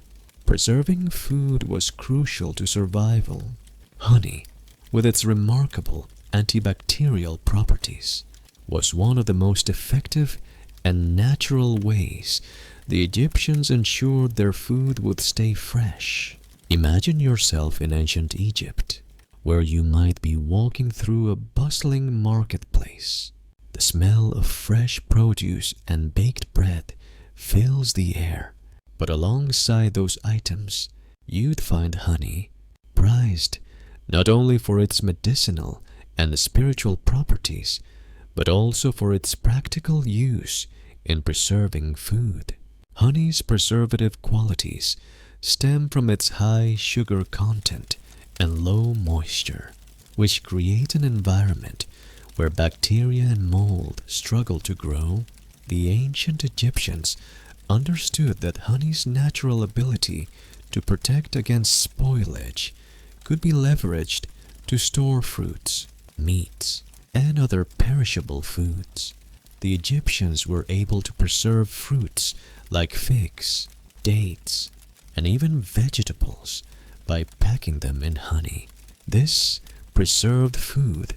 preserving food was crucial to survival. Honey, with its remarkable antibacterial properties, was one of the most effective and natural ways the Egyptians ensured their food would stay fresh. Imagine yourself in ancient Egypt, where you might be walking through a bustling marketplace. The smell of fresh produce and baked bread fills the air, but alongside those items, you'd find honey, prized not only for its medicinal and spiritual properties, but also for its practical use in preserving food. Honey's preservative qualities stem from its high sugar content and low moisture, which create an environment where bacteria and mold struggle to grow. The ancient Egyptians understood that honey's natural ability to protect against spoilage could be leveraged to store fruits, meats, and other perishable foods. The Egyptians were able to preserve fruits like figs, dates, and even vegetables by packing them in honey. This preserved food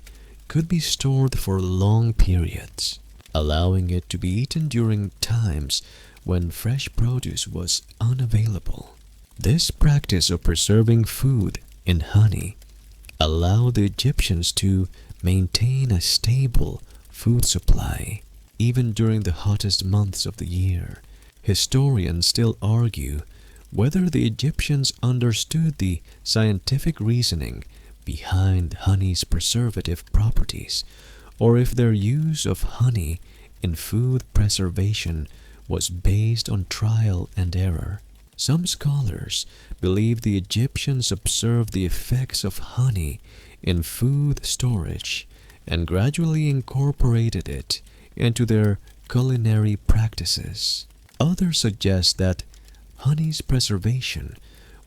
could be stored for long periods, allowing it to be eaten during times when fresh produce was unavailable. This practice of preserving food in honey allowed the Egyptians to maintain a stable food supply even during the hottest months of the year. Historians still argue whether the Egyptians understood the scientific reasoning behind honey's preservative properties, or if their use of honey in food preservation was based on trial and error. Some scholars believe the Egyptians observed the effects of honey in food storage and gradually incorporated it into their culinary practices. Others suggest that honey's preservation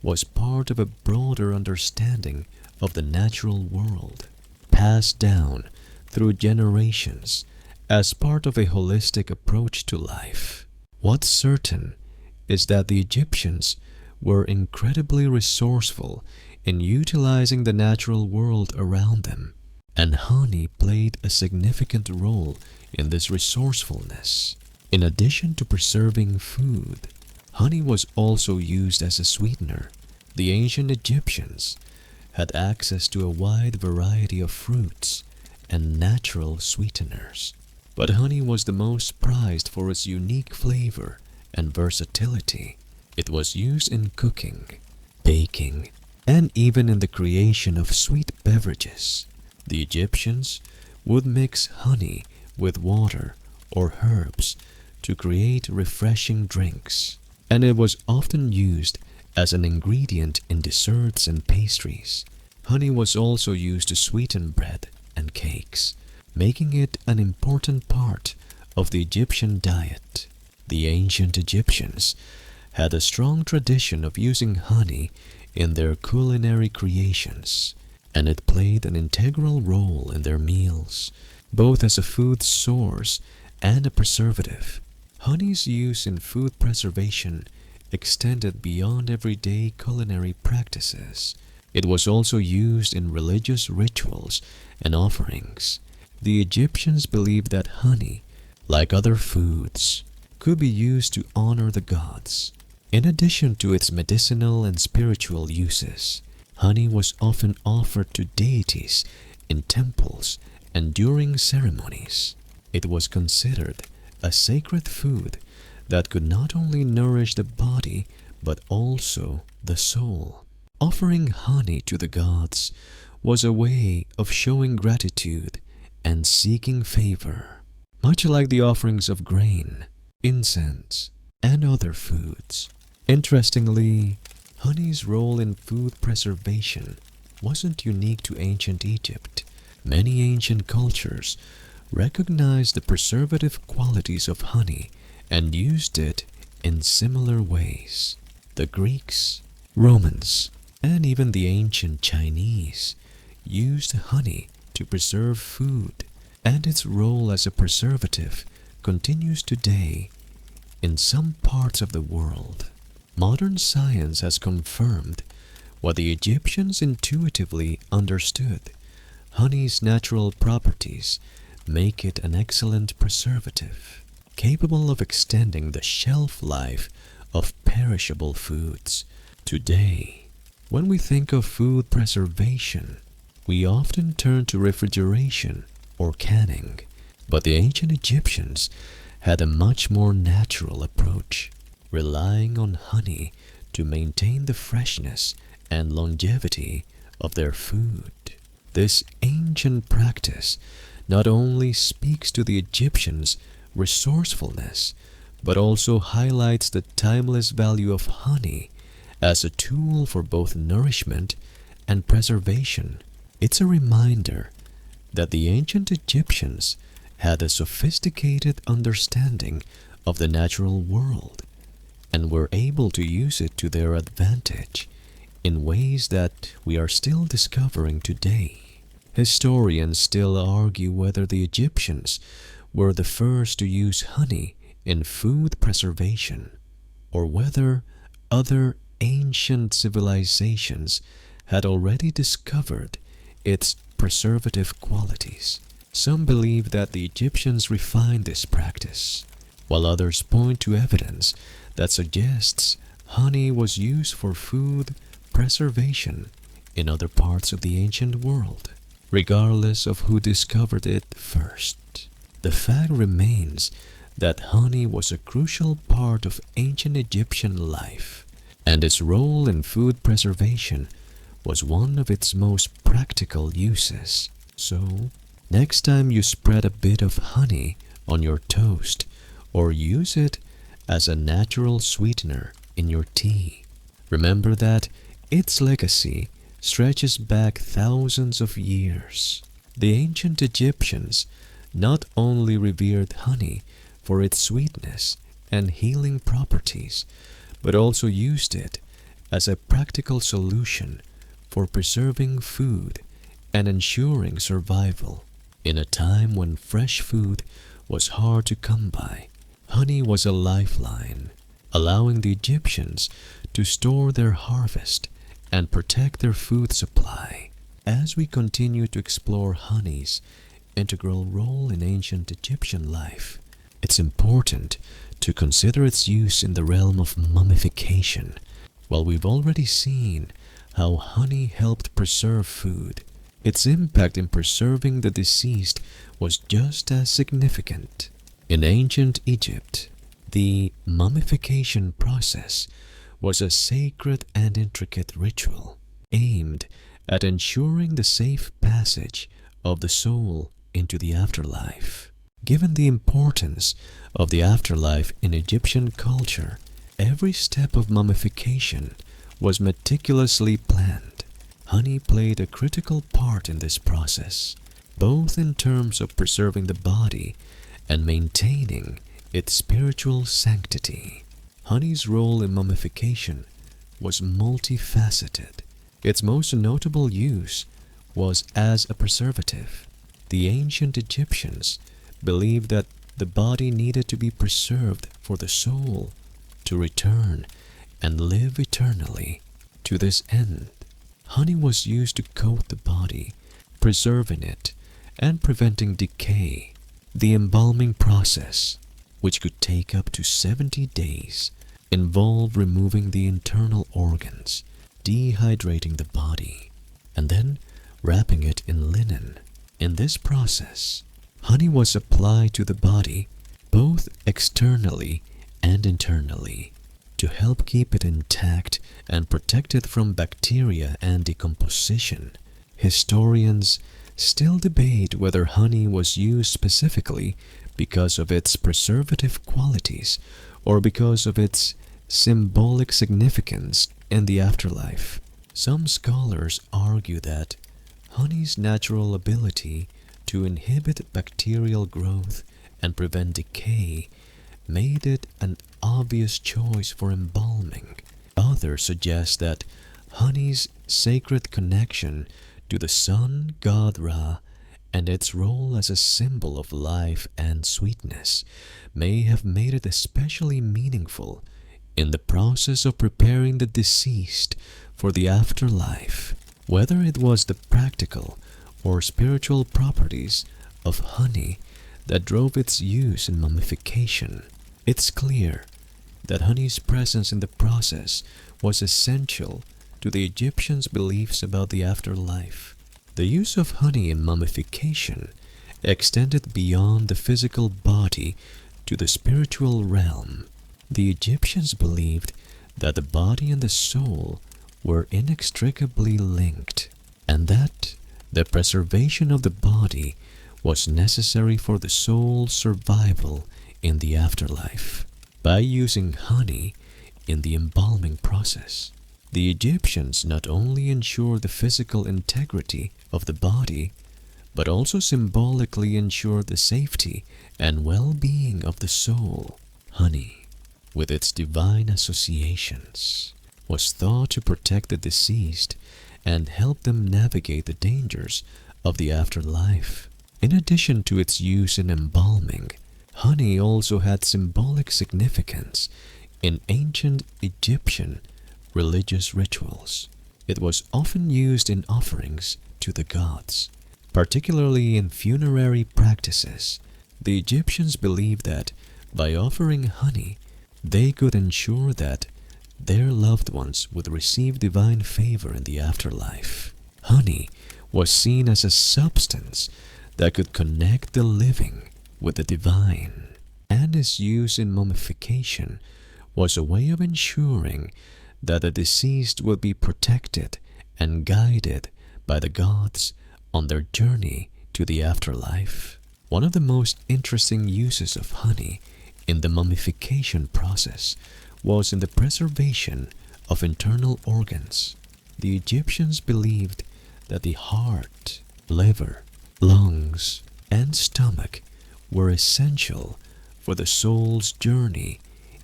was part of a broader understanding of the natural world, passed down through generations as part of a holistic approach to life. What's certain is that the Egyptians were incredibly resourceful in utilizing the natural world around them, and honey played a significant role in this resourcefulness. In addition to preserving food, honey was also used as a sweetener. The ancient Egyptians had access to a wide variety of fruits and natural sweeteners, but honey was the most prized for its unique flavor and versatility. It was used in cooking, baking, and even in the creation of sweet beverages. The Egyptians would mix honey with water or herbs to create refreshing drinks, and it was often used as an ingredient in desserts and pastries. Honey was also used to sweeten bread and cakes, making it an important part of the Egyptian diet. The ancient Egyptians had a strong tradition of using honey in their culinary creations, and it played an integral role in their meals, both as a food source and a preservative. Honey's use in food preservation extended beyond everyday culinary practices. It was also used in religious rituals and offerings. The Egyptians believed that honey, like other foods, could be used to honor the gods. In addition to its medicinal and spiritual uses, honey was often offered to deities in temples and during ceremonies. It was considered a sacred food that could not only nourish the body but also the soul. Offering honey to the gods was a way of showing gratitude and seeking favor, much like the offerings of grain, incense, and other foods. Interestingly, honey's role in food preservation wasn't unique to ancient Egypt. Many ancient cultures recognized the preservative qualities of honey and used it in similar ways. The Greeks, Romans, and even the ancient Chinese used honey to preserve food, and its role as a preservative continues today in some parts of the world. Modern science has confirmed what the Egyptians intuitively understood. Honey's natural properties make it an excellent preservative, capable of extending the shelf life of perishable foods. Today, when we think of food preservation, we often turn to refrigeration or canning, but the ancient Egyptians had a much more natural approach, relying on honey to maintain the freshness and longevity of their food. This ancient practice not only speaks to the Egyptians' resourcefulness, but also highlights the timeless value of honey as a tool for both nourishment and preservation. It's a reminder that the ancient Egyptians had a sophisticated understanding of the natural world and were able to use it to their advantage in ways that we are still discovering today. Historians still argue whether the Egyptians were the first to use honey in food preservation, or whether other ancient civilizations had already discovered its preservative qualities. Some believe that the Egyptians refined this practice, while others point to evidence that suggests honey was used for food preservation in other parts of the ancient world. Regardless of who discovered it first, the fact remains that honey was a crucial part of ancient Egyptian life, and its role in food preservation was one of its most practical uses. So, next time you spread a bit of honey on your toast or use it as a natural sweetener in your tea, remember that its legacy stretches back thousands of years. The ancient Egyptians not only revered honey for its sweetness and healing properties, but also used it as a practical solution for preserving food and ensuring survival. In a time when fresh food was hard to come by, honey was a lifeline, allowing the Egyptians to store their harvest and protect their food supply. As we continue to explore honey's integral role in ancient Egyptian life, it's important to consider its use in the realm of mummification. While we've already seen how honey helped preserve food, its impact in preserving the deceased was just as significant. In ancient Egypt, the mummification process was a sacred and intricate ritual aimed at ensuring the safe passage of the soul into the afterlife. Given the importance of the afterlife in Egyptian culture, every step of mummification was meticulously planned. Honey played a critical part in this process, both in terms of preserving the body and maintaining its spiritual sanctity. Honey's role in mummification was multifaceted. Its most notable use was as a preservative. The ancient Egyptians believed that the body needed to be preserved for the soul to return and live eternally. To this end, honey was used to coat the body, preserving it and preventing decay. The embalming process, which could take up to 70 days, involved removing the internal organs, dehydrating the body, and then wrapping it in linen. In this process, honey was applied to the body, both externally and internally, to help keep it intact and protect it from bacteria and decomposition. Historians still debate whether honey was used specifically because of its preservative qualities or because of its symbolic significance in the afterlife. Some scholars argue that honey's natural ability to inhibit bacterial growth and prevent decay made it an obvious choice for embalming. Others suggest that honey's sacred connection to the sun god Ra and its role as a symbol of life and sweetness may have made it especially meaningful in the process of preparing the deceased for the afterlife. Whether it was the practical or spiritual properties of honey that drove its use in mummification, it's clear that honey's presence in the process was essential to the Egyptians' beliefs about the afterlife. The use of honey in mummification extended beyond the physical body to the spiritual realm. The Egyptians believed that the body and the soul were inextricably linked, and that the preservation of the body was necessary for the soul's survival in the afterlife. By using honey in the embalming process, the Egyptians not only ensured the physical integrity of the body, but also symbolically ensured the safety and well-being of the soul. Honey, with its divine associations, was thought to protect the deceased and help them navigate the dangers of the afterlife. In addition to its use in embalming, honey also had symbolic significance in ancient Egyptian religious rituals. It was often used in offerings to the gods, particularly in funerary practices. The Egyptians believed that by offering honey, they could ensure that their loved ones would receive divine favor in the afterlife. Honey was seen as a substance that could connect the living with the divine, and its use in mummification was a way of ensuring that the deceased would be protected and guided by the gods on their journey to the afterlife. One of the most interesting uses of honey in the mummification process was in the preservation of internal organs. The Egyptians believed that the heart, liver, lungs, and stomach were essential for the soul's journey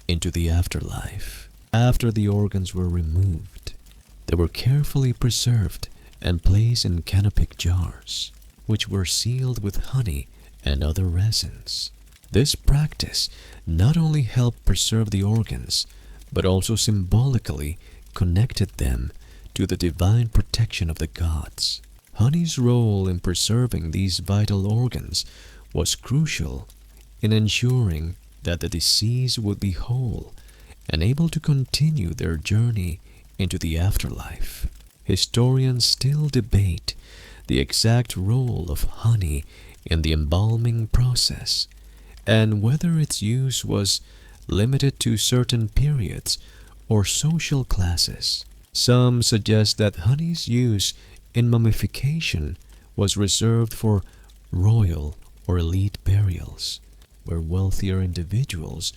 into the afterlife. After the organs were removed, they were carefully preserved and placed in canopic jars, which were sealed with honey and other resins. This practice not only helped preserve the organs, but also symbolically connected them to the divine protection of the gods. Honey's role in preserving these vital organs was crucial in ensuring that the deceased would be whole and able to continue their journey into the afterlife. Historians still debate the exact role of honey in the embalming process and whether its use was limited to certain periods or social classes. Some suggest that honey's use in mummification was reserved for royal or elite burials, where wealthier individuals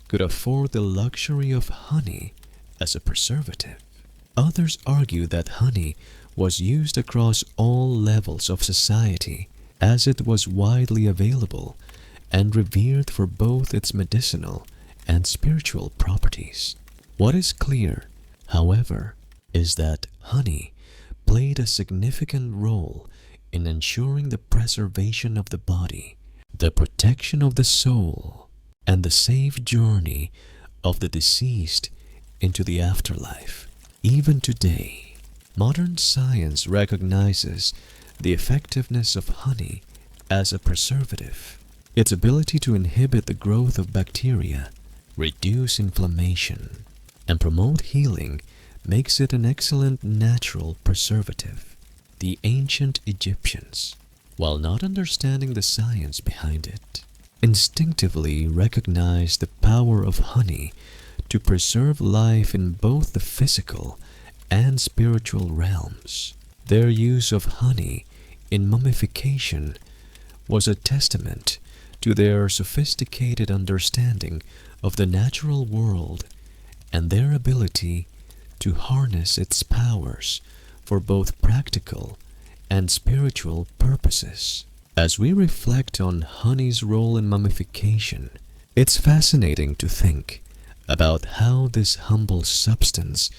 could afford the luxury of honey as a preservative. Others argue that honey was used across all levels of society as it was widely available and revered for both its medicinal and spiritual properties. What is clear, however, is that honey played a significant role in ensuring the preservation of the body, the protection of the soul, and the safe journey of the deceased into the afterlife. Even today, modern science recognizes the effectiveness of honey as a preservative. Its ability to inhibit the growth of bacteria, reduce inflammation, and promote healing makes it an excellent natural preservative. The ancient Egyptians, while not understanding the science behind it, instinctively recognized the power of honey to preserve life in both the physical and spiritual realms. Their use of honey in mummification was a testament to their sophisticated understanding of the natural world and their ability to harness its powers for both practical and spiritual purposes. As we reflect on honey's role in mummification, it's fascinating to think about how this humble substance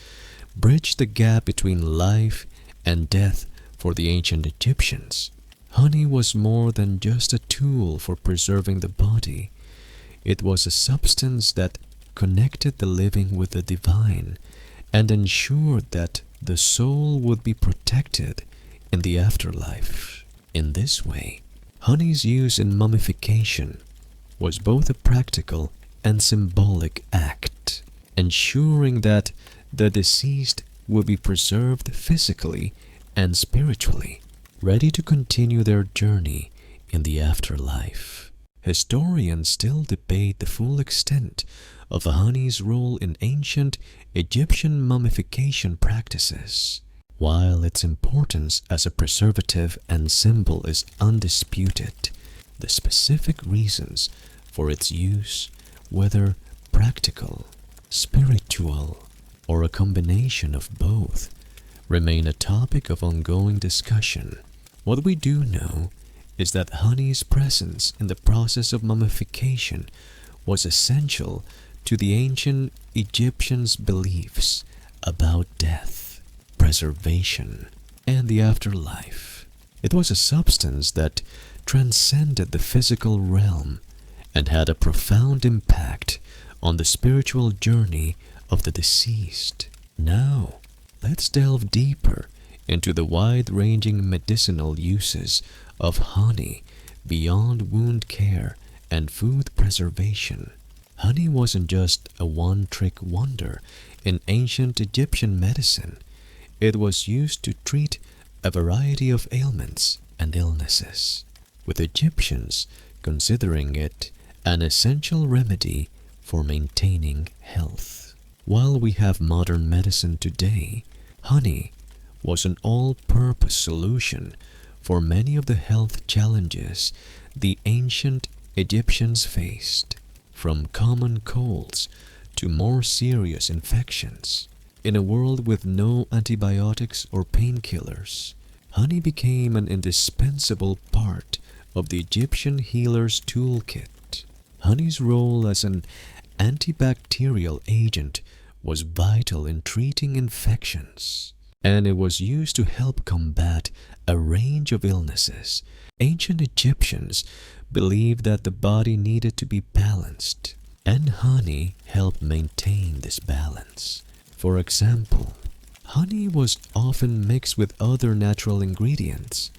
bridged the gap between life and death for the ancient Egyptians. Honey was more than just a tool for preserving the body. It was a substance that connected the living with the divine and ensured that the soul would be protected in the afterlife. In this way, honey's use in mummification was both a practical and symbolic act, ensuring that the deceased would be preserved physically and spiritually, ready to continue their journey in the afterlife. Historians still debate the full extent of the honey's role in ancient Egyptian mummification practices. While its importance as a preservative and symbol is undisputed, the specific reasons for its use, whether practical, spiritual, or a combination of both, remain a topic of ongoing discussion. What we do know is that honey's presence in the process of mummification was essential to the ancient Egyptians' beliefs about death, preservation, and the afterlife. It was a substance that transcended the physical realm and had a profound impact on the spiritual journey of the deceased. Now, let's delve deeper into the wide-ranging medicinal uses of honey beyond wound care and food preservation. Honey wasn't just a one-trick wonder in ancient Egyptian medicine. It was used to treat a variety of ailments and illnesses, with Egyptians considering it an essential remedy for maintaining health. While we have modern medicine today, honey was an all-purpose solution for many of the health challenges the ancient Egyptians faced, from common colds to more serious infections. In a world with no antibiotics or painkillers, honey became an indispensable part of the Egyptian healer's toolkit. Honey's role as an antibacterial agent was vital in treating infections, and it was used to help combat a range of illnesses. Ancient Egyptians believed that the body needed to be balanced, and honey helped maintain this balance. For example, honey was often mixed with other natural ingredients,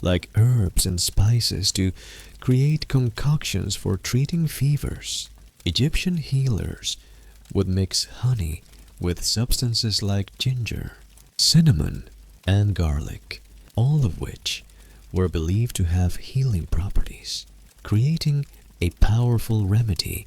like herbs and spices, to create concoctions for treating fevers. Egyptian healers would mix honey with substances like ginger, cinnamon, and garlic, all of which were believed to have healing properties, creating a powerful remedy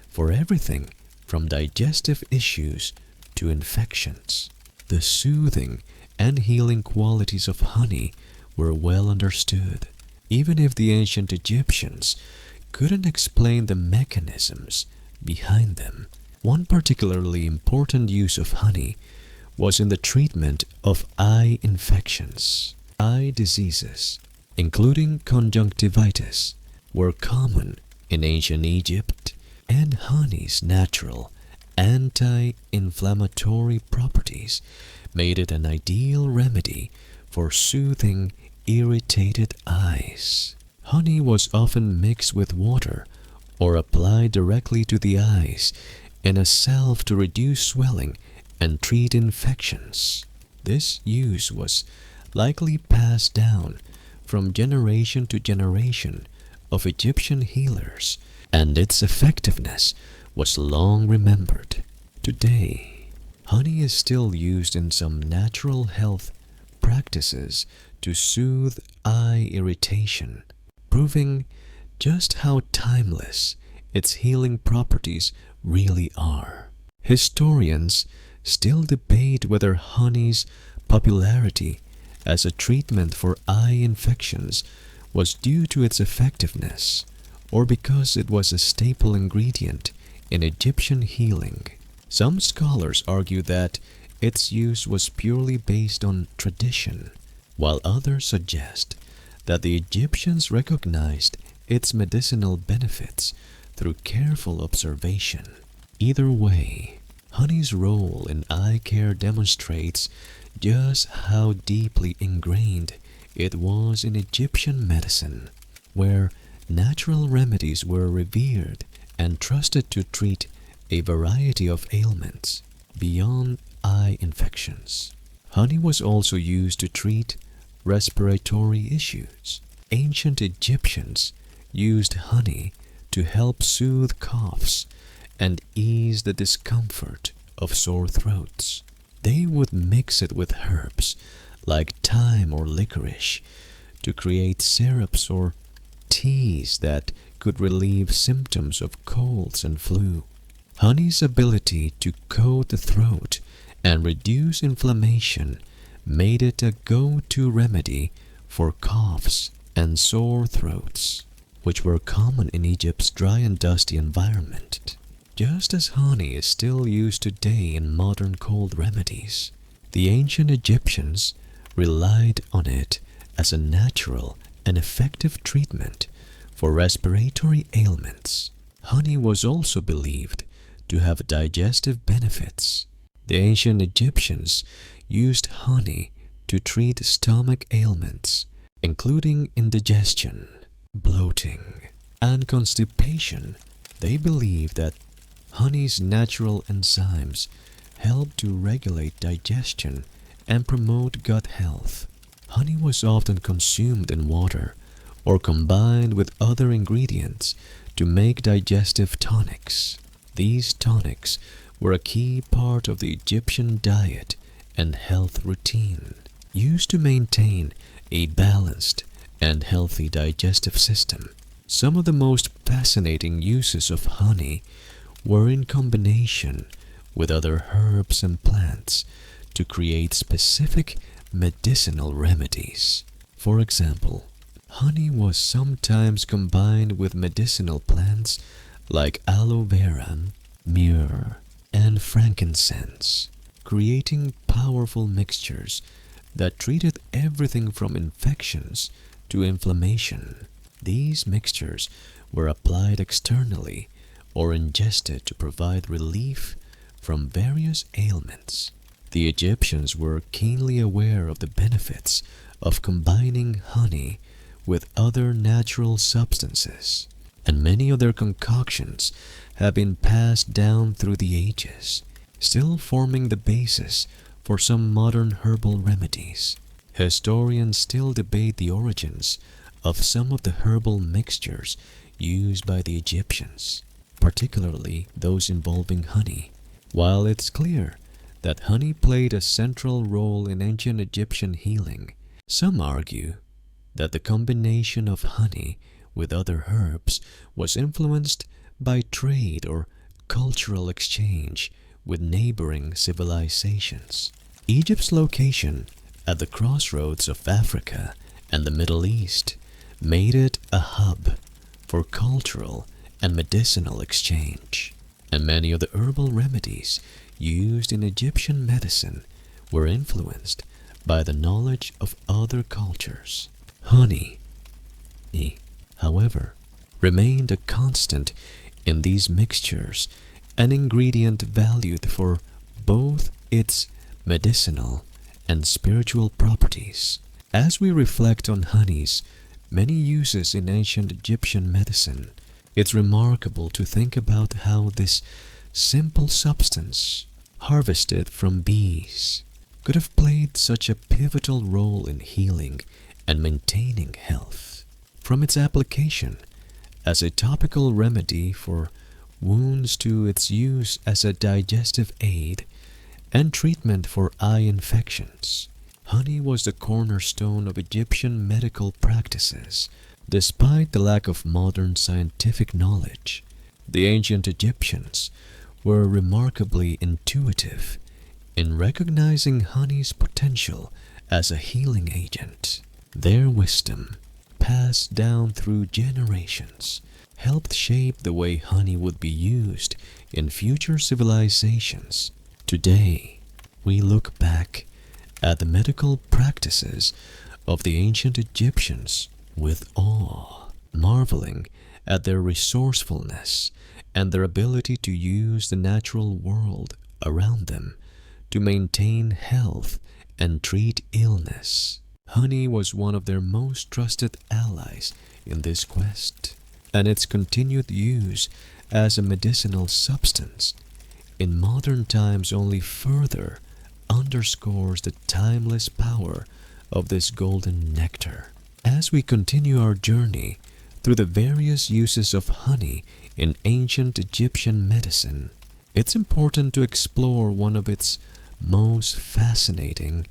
for everything from digestive issues to infections. The soothing and healing qualities of honey were well understood, even if the ancient Egyptians couldn't explain the mechanisms behind them. One particularly important use of honey was in the treatment of eye infections. Eye diseases, including conjunctivitis, were common in ancient Egypt, and honey's natural anti-inflammatory properties made it an ideal remedy for soothing irritated eyes. Honey was often mixed with water or applied directly to the eyes in a salve to reduce swelling and treat infections. This use was likely passed down from generation to generation of Egyptian healers, and its effectiveness was long remembered. Today, honey is still used in some natural health practices to soothe eye irritation, proving just how timeless its healing properties really are. Historians still debate whether honey's popularity as a treatment for eye infections was due to its effectiveness or because it was a staple ingredient in Egyptian healing. Some scholars argue that its use was purely based on tradition, while others suggest that the Egyptians recognized its medicinal benefits through careful observation. Either way, honey's role in eye care demonstrates just how deeply ingrained it was in Egyptian medicine, where natural remedies were revered and trusted to treat a variety of ailments beyond eye infections. Honey was also used to treat respiratory issues. Ancient Egyptians used honey to help soothe coughs and ease the discomfort of sore throats. They would mix it with herbs like thyme or licorice to create syrups or teas that could relieve symptoms of colds and flu. Honey's ability to coat the throat and reduce inflammation made it a go-to remedy for coughs and sore throats, which were common in Egypt's dry and dusty environment. Just as honey is still used today in modern cold remedies, the ancient Egyptians relied on it as a natural and effective treatment for respiratory ailments. Honey was also believed to have digestive benefits. The ancient Egyptians used honey to treat stomach ailments, including indigestion, bloating, and constipation. They believed that honey's natural enzymes help to regulate digestion and promote gut health. Honey was often consumed in water or combined with other ingredients to make digestive tonics. These tonics were a key part of the Egyptian diet and health routine, used to maintain a balanced and healthy digestive system. Some of the most fascinating uses of honey were in combination with other herbs and plants to create specific medicinal remedies. For example, honey was sometimes combined with medicinal plants like aloe vera, myrrh, and frankincense, creating powerful mixtures that treated everything from infections to inflammation. These mixtures were applied externally or ingested to provide relief from various ailments. The Egyptians were keenly aware of the benefits of combining honey with other natural substances, and many of their concoctions have been passed down through the ages, still forming the basis for some modern herbal remedies. Historians still debate the origins of some of the herbal mixtures used by the Egyptians, particularly those involving honey. While it's clear that honey played a central role in ancient Egyptian healing, some argue that the combination of honey with other herbs was influenced by trade or cultural exchange with neighboring civilizations. Egypt's location at the crossroads of Africa and the Middle East made it a hub for cultural and medicinal exchange, and many of the herbal remedies used in Egyptian medicine were influenced by the knowledge of other cultures. Honey, however, remained a constant in these mixtures, an ingredient valued for both its medicinal and spiritual properties. As we reflect on honey's many uses in ancient Egyptian medicine, it's remarkable to think about how this simple substance, harvested from bees, could have played such a pivotal role in healing and maintaining health. From its application as a topical remedy for wounds to its use as a digestive aid and treatment for eye infections, honey was the cornerstone of Egyptian medical practices. Despite the lack of modern scientific knowledge, the ancient Egyptians were remarkably intuitive in recognizing honey's potential as a healing agent. Their wisdom, passed down through generations, helped shape the way honey would be used in future civilizations. Today, we look back at the medical practices of the ancient Egyptians with awe, marveling at their resourcefulness and their ability to use the natural world around them to maintain health and treat illness. Honey was one of their most trusted allies in this quest, and its continued use as a medicinal substance in modern times only further underscores the timeless power of this golden nectar. As we continue our journey through the various uses of honey in ancient Egyptian medicine, it's important to explore one of its most fascinating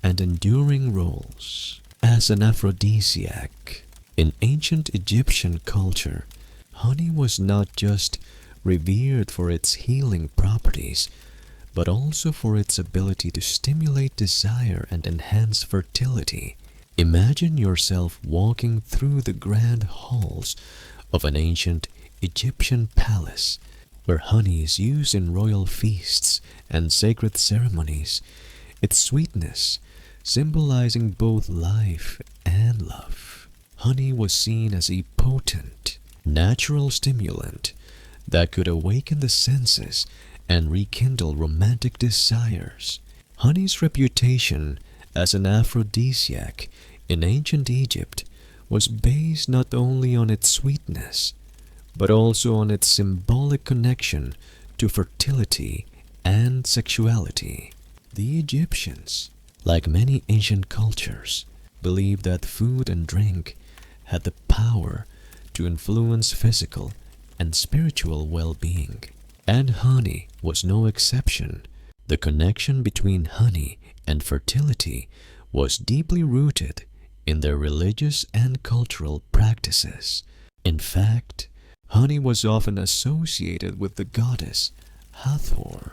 and enduring roles as an aphrodisiac. In ancient Egyptian culture, honey was not just revered for its healing properties, but also for its ability to stimulate desire and enhance fertility. Imagine yourself walking through the grand halls of an ancient Egyptian palace, where honey is used in royal feasts and sacred ceremonies, its sweetness symbolizing both life and love. Honey was seen as a potent, natural stimulant that could awaken the senses and rekindle romantic desires. Honey's reputation as an aphrodisiac in ancient Egypt was based not only on its sweetness, but also on its symbolic connection to fertility and sexuality. The Egyptians, like many ancient cultures, believed that food and drink had the power to influence physical and spiritual well-being. And honey was no exception. The connection between honey and fertility was deeply rooted in their religious and cultural practices. In fact, honey was often associated with the goddess Hathor,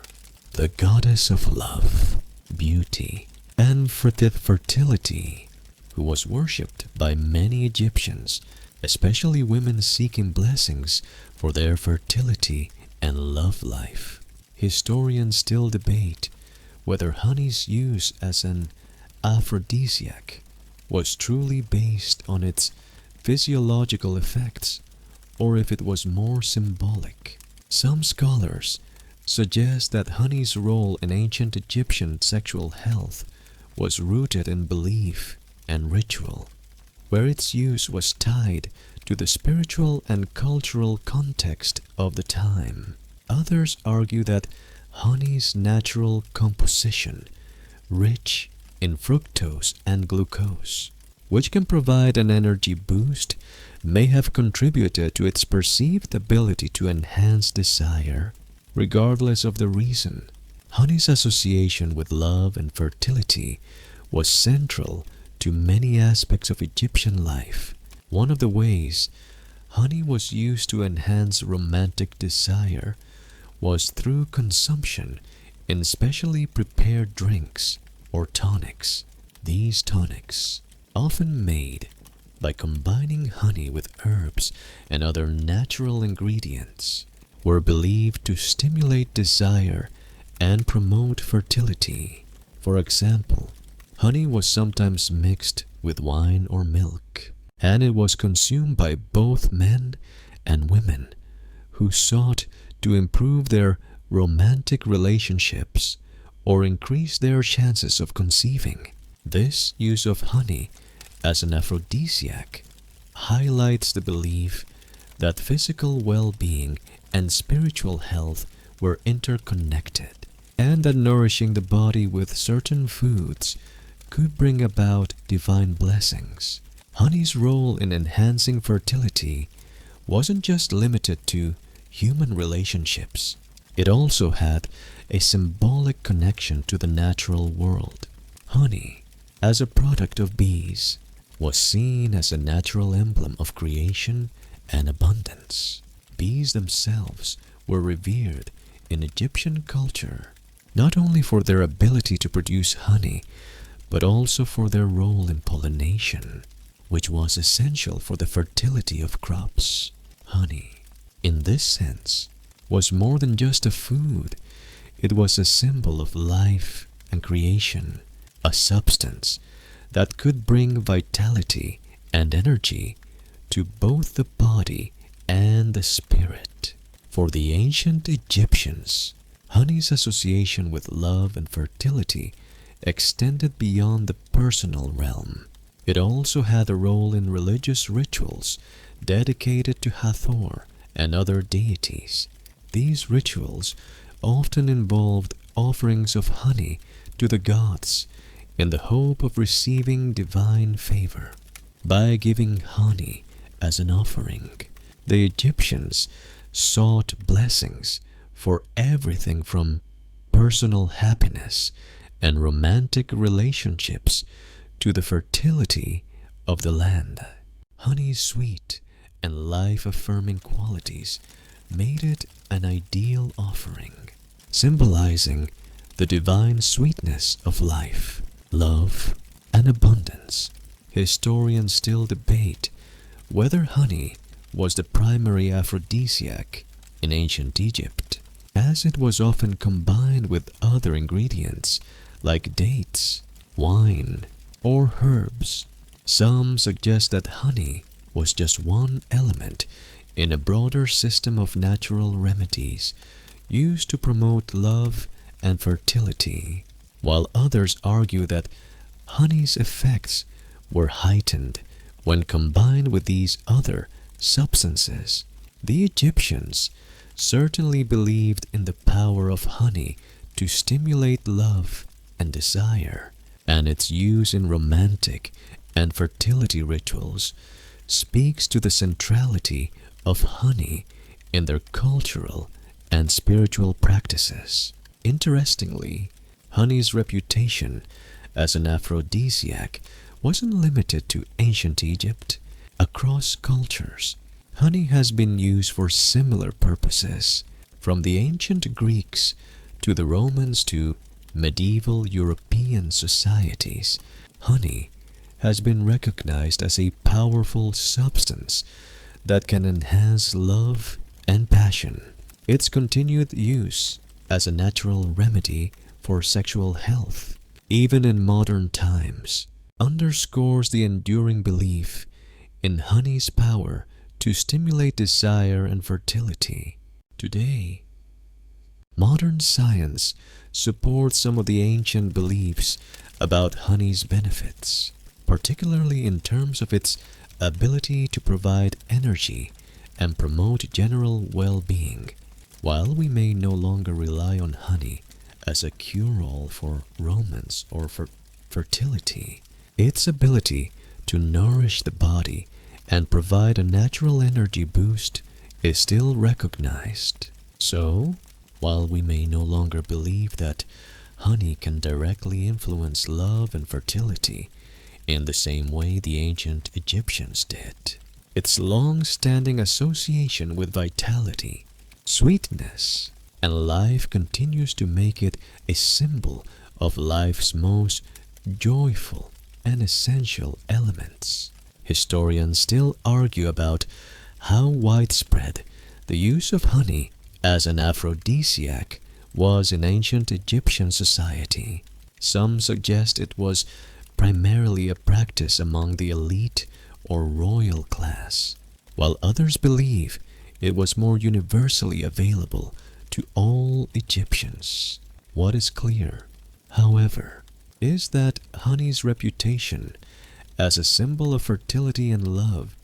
the goddess of love, beauty, and fertility, who was worshipped by many Egyptians, especially women seeking blessings for their fertility and love life. Historians still debate whether honey's use as an aphrodisiac was truly based on its physiological effects or if it was more symbolic. Some scholars suggest that honey's role in ancient Egyptian sexual health was rooted in belief and ritual, where its use was tied to the spiritual and cultural context of the time. Others argue that honey's natural composition, rich in fructose and glucose, which can provide an energy boost, may have contributed to its perceived ability to enhance desire. Regardless of the reason, honey's association with love and fertility was central to many aspects of Egyptian life. One of the ways honey was used to enhance romantic desire was through consumption in specially prepared drinks or tonics. These tonics, often made by combining honey with herbs and other natural ingredients, were believed to stimulate desire and promote fertility. For example, honey was sometimes mixed with wine or milk, and it was consumed by both men and women who sought to improve their romantic relationships or increase their chances of conceiving. This use of honey as an aphrodisiac highlights the belief that physical well-being and spiritual health were interconnected, and that nourishing the body with certain foods could bring about divine blessings. Honey's role in enhancing fertility wasn't just limited to human relationships. It also had a symbolic connection to the natural world. Honey, as a product of bees, was seen as a natural emblem of creation and abundance. Bees themselves were revered in Egyptian culture, not only for their ability to produce honey, but also for their role in pollination, which was essential for the fertility of crops. Honey, in this sense, was more than just a food. It was a symbol of life and creation, a substance that could bring vitality and energy to both the body and the spirit. For the ancient Egyptians, honey's association with love and fertility extended beyond the personal realm. It also had a role in religious rituals dedicated to Hathor and other deities. These rituals often involved offerings of honey to the gods in the hope of receiving divine favor. By giving honey as an offering, the Egyptians sought blessings for everything from personal happiness and romantic relationships to the fertility of the land. Honey's sweet and life-affirming qualities made it an ideal offering, symbolizing the divine sweetness of life, love, and abundance. Historians still debate whether honey was the primary aphrodisiac in ancient Egypt, as it was often combined with other ingredients like dates, wine, or herbs. Some suggest that honey was just one element in a broader system of natural remedies used to promote love and fertility, while others argue that honey's effects were heightened when combined with these other substances. The Egyptians certainly believed in the power of honey to stimulate love and desire, and its use in romantic and fertility rituals speaks to the centrality of honey in their cultural and spiritual practices. Interestingly, honey's reputation as an aphrodisiac wasn't limited to ancient Egypt. Across cultures, honey has been used for similar purposes, from the ancient Greeks to the Romans to medieval European societies. Honey has been recognized as a powerful substance that can enhance love and passion. Its continued use as a natural remedy for sexual health, even in modern times, underscores the enduring belief in honey's power to stimulate desire and fertility. Today, modern science supports some of the ancient beliefs about honey's benefits, particularly in terms of its ability to provide energy and promote general well-being. While we may no longer rely on honey as a cure-all for romance or for fertility, its ability to nourish the body and provide a natural energy boost is still recognized. So, while we may no longer believe that honey can directly influence love and fertility in the same way the ancient Egyptians did, its long-standing association with vitality, sweetness, and life continues to make it a symbol of life's most joyful and essential elements. Historians still argue about how widespread the use of honey as an aphrodisiac was in ancient Egyptian society. Some suggest it was primarily a practice among the elite or royal class, while others believe it was more universally available to all Egyptians. What is clear, however, is that honey's reputation as a symbol of fertility and love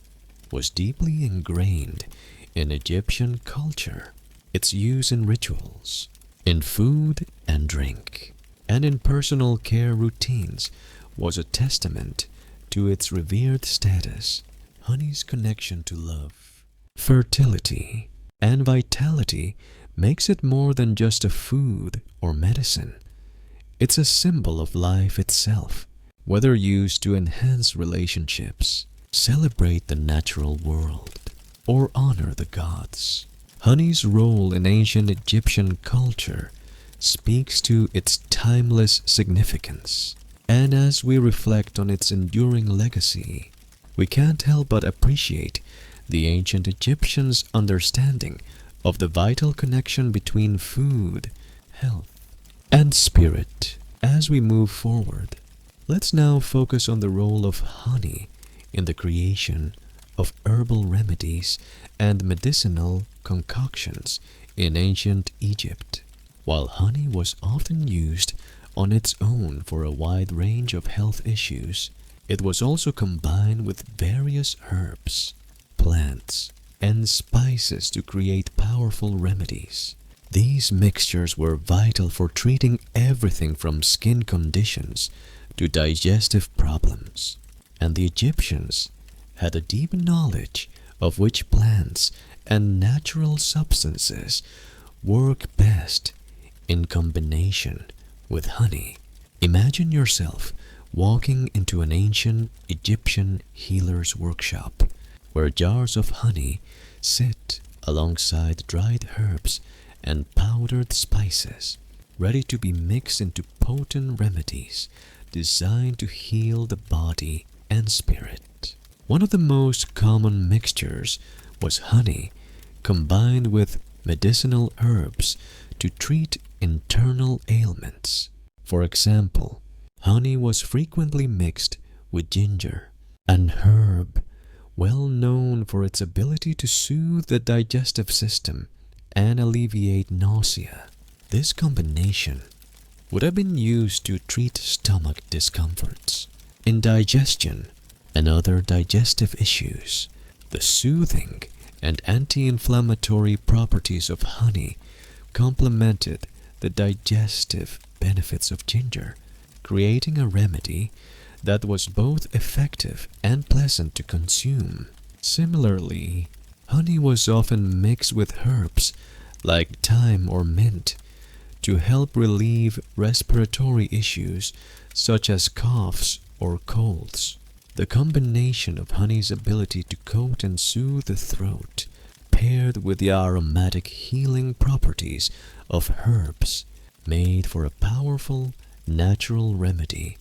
was deeply ingrained in Egyptian culture. Its use in rituals, in food and drink, and in personal care routines was a testament to its revered status. Honey's connection to love, fertility, and vitality makes it more than just a food or medicine. It's a symbol of life itself, whether used to enhance relationships, celebrate the natural world, or honor the gods. Honey's role in ancient Egyptian culture speaks to its timeless significance, and as we reflect on its enduring legacy, we can't help but appreciate the ancient Egyptians' understanding of the vital connection between food, health, and spirit. As we move forward, let's now focus on the role of honey in the creation of herbal remedies and medicinal concoctions in ancient Egypt. While honey was often used on its own for a wide range of health issues, it was also combined with various herbs, plants, and spices to create powerful remedies. These mixtures were vital for treating everything from skin conditions to digestive problems, and the Egyptians had a deep knowledge of which plants and natural substances work best in combination with honey. Imagine yourself walking into an ancient Egyptian healer's workshop, where jars of honey sit alongside dried herbs and powdered spices, ready to be mixed into potent remedies designed to heal the body and spirit. One of the most common mixtures was honey combined with medicinal herbs to treat internal ailments. For example, honey was frequently mixed with ginger, an herb well known for its ability to soothe the digestive system and alleviate nausea. This combination would have been used to treat stomach discomforts, indigestion, and other digestive issues. The soothing and anti-inflammatory properties of honey complemented the digestive benefits of ginger, creating a remedy that was both effective and pleasant to consume. Similarly, honey was often mixed with herbs like thyme or mint to help relieve respiratory issues such as coughs or colds. The combination of honey's ability to coat and soothe the throat, paired with the aromatic healing properties of herbs, made for a powerful natural remedy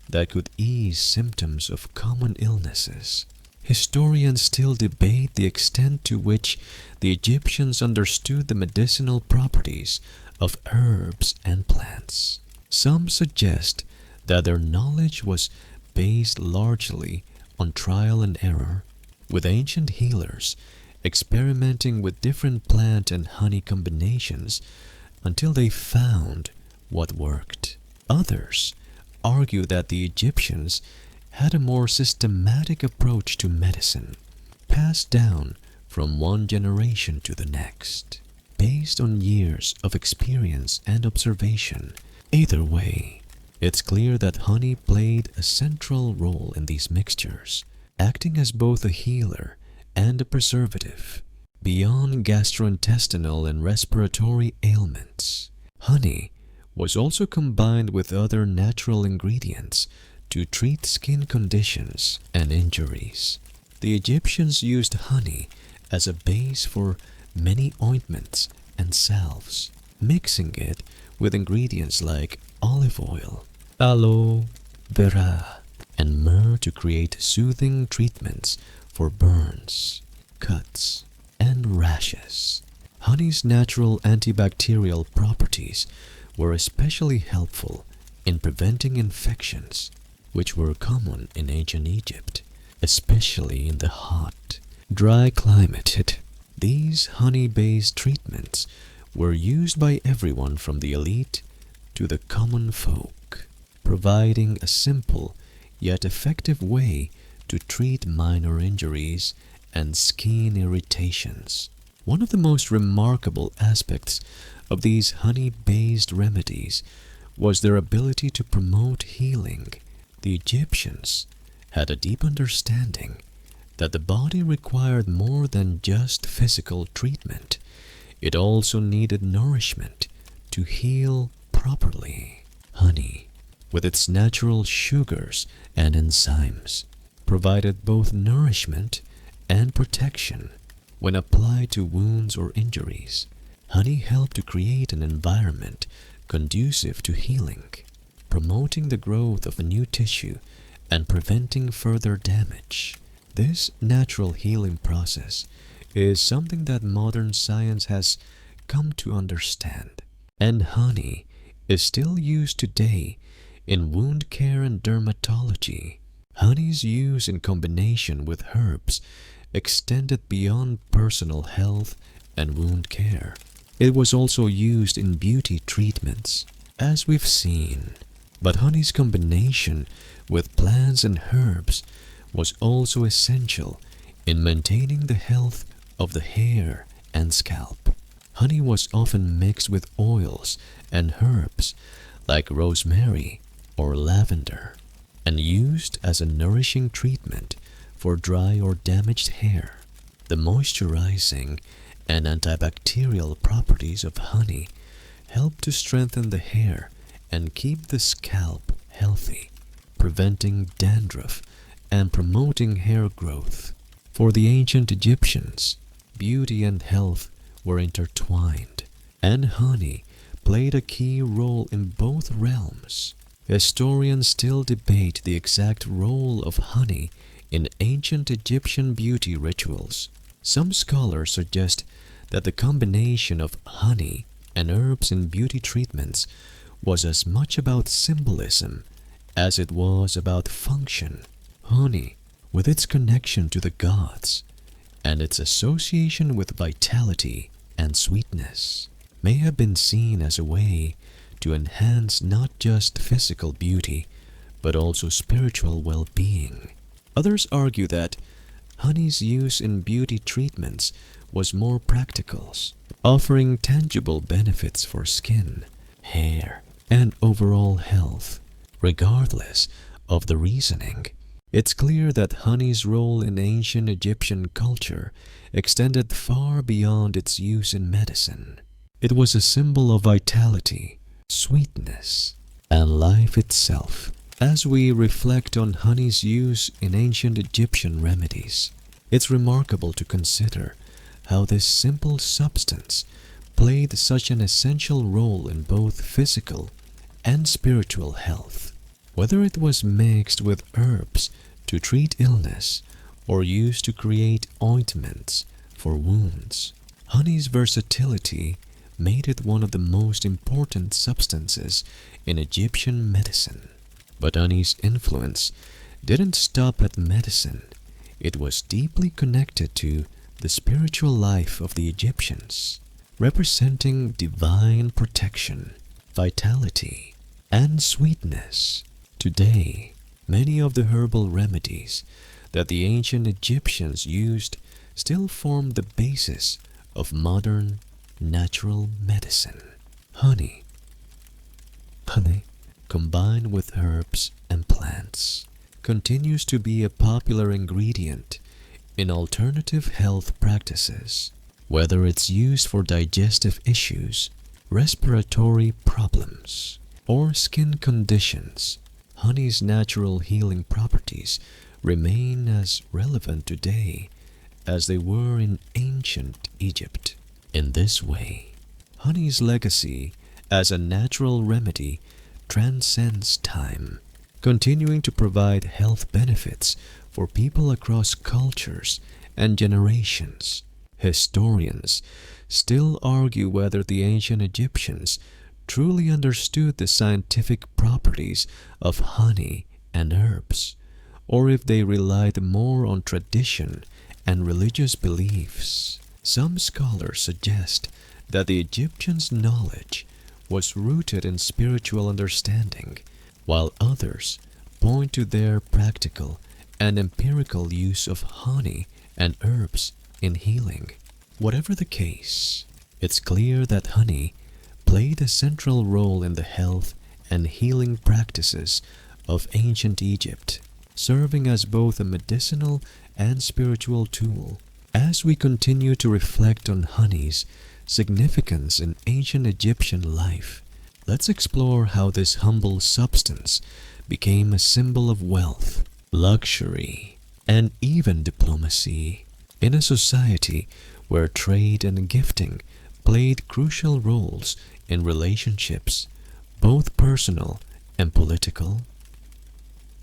that could ease symptoms of common illnesses. Historians still debate the extent to which the Egyptians understood the medicinal properties of herbs and plants. Some suggest that their knowledge was based largely on trial and error, with ancient healers experimenting with different plant and honey combinations until they found what worked. Others argue that the Egyptians had a more systematic approach to medicine, passed down from one generation to the next, based on years of experience and observation. Either way, it's clear that honey played a central role in these mixtures, acting as both a healer and a preservative. Beyond gastrointestinal and respiratory ailments, honey was also combined with other natural ingredients to treat skin conditions and injuries. The Egyptians used honey as a base for many ointments and salves, mixing it with ingredients like olive oil, aloe vera, and myrrh to create soothing treatments for burns, cuts, and rashes. Honey's natural antibacterial properties were especially helpful in preventing infections, which were common in ancient Egypt, especially in the hot, dry climate. These honey-based treatments were used by everyone from the elite to the common folk, providing a simple yet effective way to treat minor injuries and skin irritations. One of the most remarkable aspects of these honey-based remedies was their ability to promote healing. The Egyptians had a deep understanding that the body required more than just physical treatment. It also needed nourishment to heal properly. Honey, with its natural sugars and enzymes, provided both nourishment and protection when applied to wounds or injuries. Honey helped to create an environment conducive to healing, promoting the growth of a new tissue and preventing further damage. This natural healing process is something that modern science has come to understand, and honey is still used today in wound care and dermatology. Honey's use in combination with herbs extended beyond personal health and wound care. It was also used in beauty treatments, as we've seen. But honey's combination with plants and herbs was also essential in maintaining the health of the hair and scalp. Honey was often mixed with oils and herbs like rosemary or lavender and used as a nourishing treatment for dry or damaged hair. The moisturizing and antibacterial properties of honey help to strengthen the hair and keep the scalp healthy, preventing dandruff and promoting hair growth. For the ancient Egyptians, beauty and health were intertwined, and honey played a key role in both realms. Historians still debate the exact role of honey in ancient Egyptian beauty rituals. Some scholars suggest that the combination of honey and herbs in beauty treatments was as much about symbolism as it was about function. Honey, with its connection to the gods and its association with vitality and sweetness, may have been seen as a way to enhance not just physical beauty, but also spiritual well-being. Others argue that honey's use in beauty treatments was more practical, offering tangible benefits for skin, hair, and overall health. Regardless of the reasoning, it's clear that honey's role in ancient Egyptian culture extended far beyond its use in medicine. It was a symbol of vitality, sweetness, and life itself. As we reflect on honey's use in ancient Egyptian remedies, it's remarkable to consider how this simple substance played such an essential role in both physical and spiritual health. Whether it was mixed with herbs to treat illness or used to create ointments for wounds, honey's versatility made it one of the most important substances in Egyptian medicine. But honey's influence didn't stop at medicine. It was deeply connected to the spiritual life of the Egyptians, representing divine protection, vitality, and sweetness. Today, many of the herbal remedies that the ancient Egyptians used still form the basis of modern natural medicine. Honey, combined with herbs and plants, continues to be a popular ingredient in alternative health practices. Whether it's used for digestive issues, respiratory problems, or skin conditions, honey's natural healing properties remain as relevant today as they were in ancient Egypt. In this way, honey's legacy as a natural remedy transcends time, continuing to provide health benefits for people across cultures and generations. Historians still argue whether the ancient Egyptians truly understood the scientific properties of honey and herbs, or if they relied more on tradition and religious beliefs. Some scholars suggest that the Egyptians' knowledge was rooted in spiritual understanding, while others point to their practical and empirical use of honey and herbs in healing. Whatever the case, it's clear that honey played a central role in the health and healing practices of ancient Egypt, serving as both a medicinal and spiritual tool. As we continue to reflect on honey's significance in ancient Egyptian life, let's explore how this humble substance became a symbol of wealth, luxury, and even diplomacy. In a society where trade and gifting played crucial roles in relationships, both personal and political,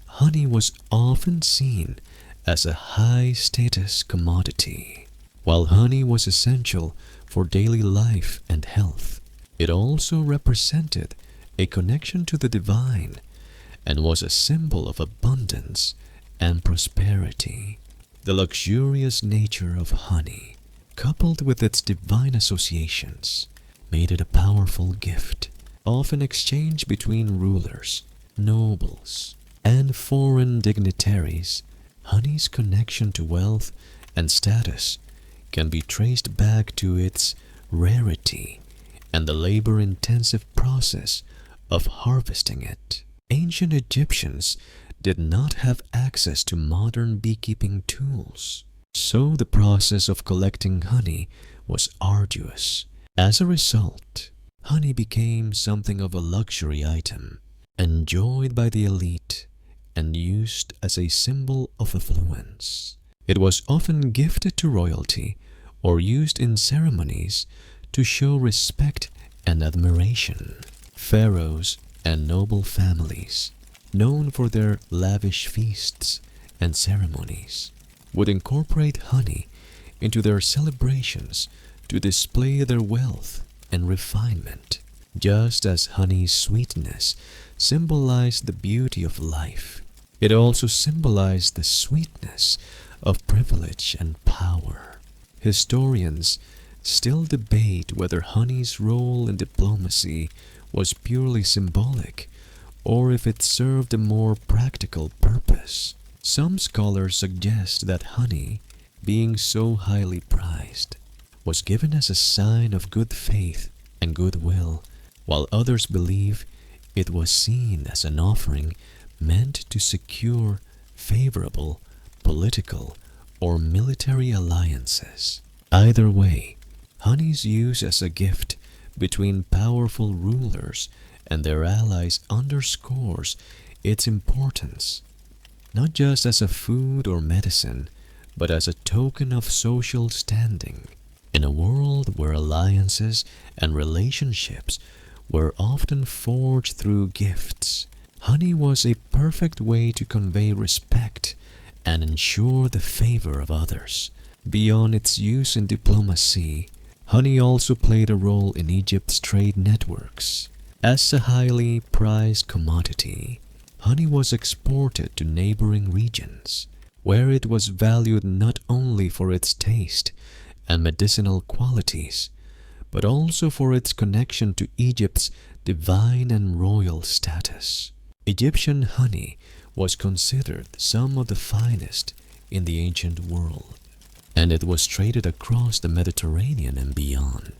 honey was often seen as a high-status commodity. While honey was essential for daily life and health, it also represented a connection to the divine and was a symbol of abundance and prosperity. The luxurious nature of honey, coupled with its divine associations, made it a powerful gift, often exchanged between rulers, nobles, and foreign dignitaries. Honey's connection to wealth and status can be traced back to its rarity and the labor-intensive process of harvesting it. Ancient Egyptians did not have access to modern beekeeping tools, so the process of collecting honey was arduous. As a result, honey became something of a luxury item, enjoyed by the elite and used as a symbol of affluence. It was often gifted to royalty or used in ceremonies to show respect and admiration. Pharaohs and noble families, known for their lavish feasts and ceremonies, would incorporate honey into their celebrations to display their wealth and refinement. Just as honey's sweetness symbolized the beauty of life, it also symbolized the sweetness of privilege and power. Historians still debate whether honey's role in diplomacy was purely symbolic or if it served a more practical purpose. Some scholars suggest that honey, being so highly prized, was given as a sign of good faith and goodwill, while others believe it was seen as an offering meant to secure favorable political or military alliances. Either way, honey's use as a gift between powerful rulers and their allies underscores its importance, not just as a food or medicine, but as a token of social standing. In a world where alliances and relationships were often forged through gifts, honey was a perfect way to convey respect and ensure the favor of others. Beyond its use in diplomacy, honey also played a role in Egypt's trade networks. As a highly prized commodity, honey was exported to neighboring regions, where it was valued not only for its taste and medicinal qualities, but also for its connection to Egypt's divine and royal status. Egyptian honey was considered some of the finest in the ancient world, and it was traded across the Mediterranean and beyond.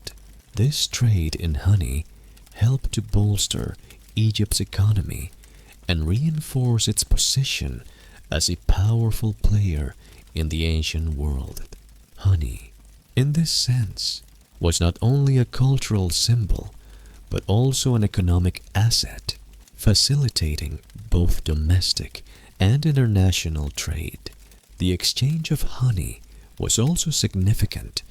This trade in honey helped to bolster Egypt's economy and reinforce its position as a powerful player in the ancient world. Honey, in this sense, was not only a cultural symbol, but also an economic asset, facilitating both domestic and international trade. The exchange of honey was also significant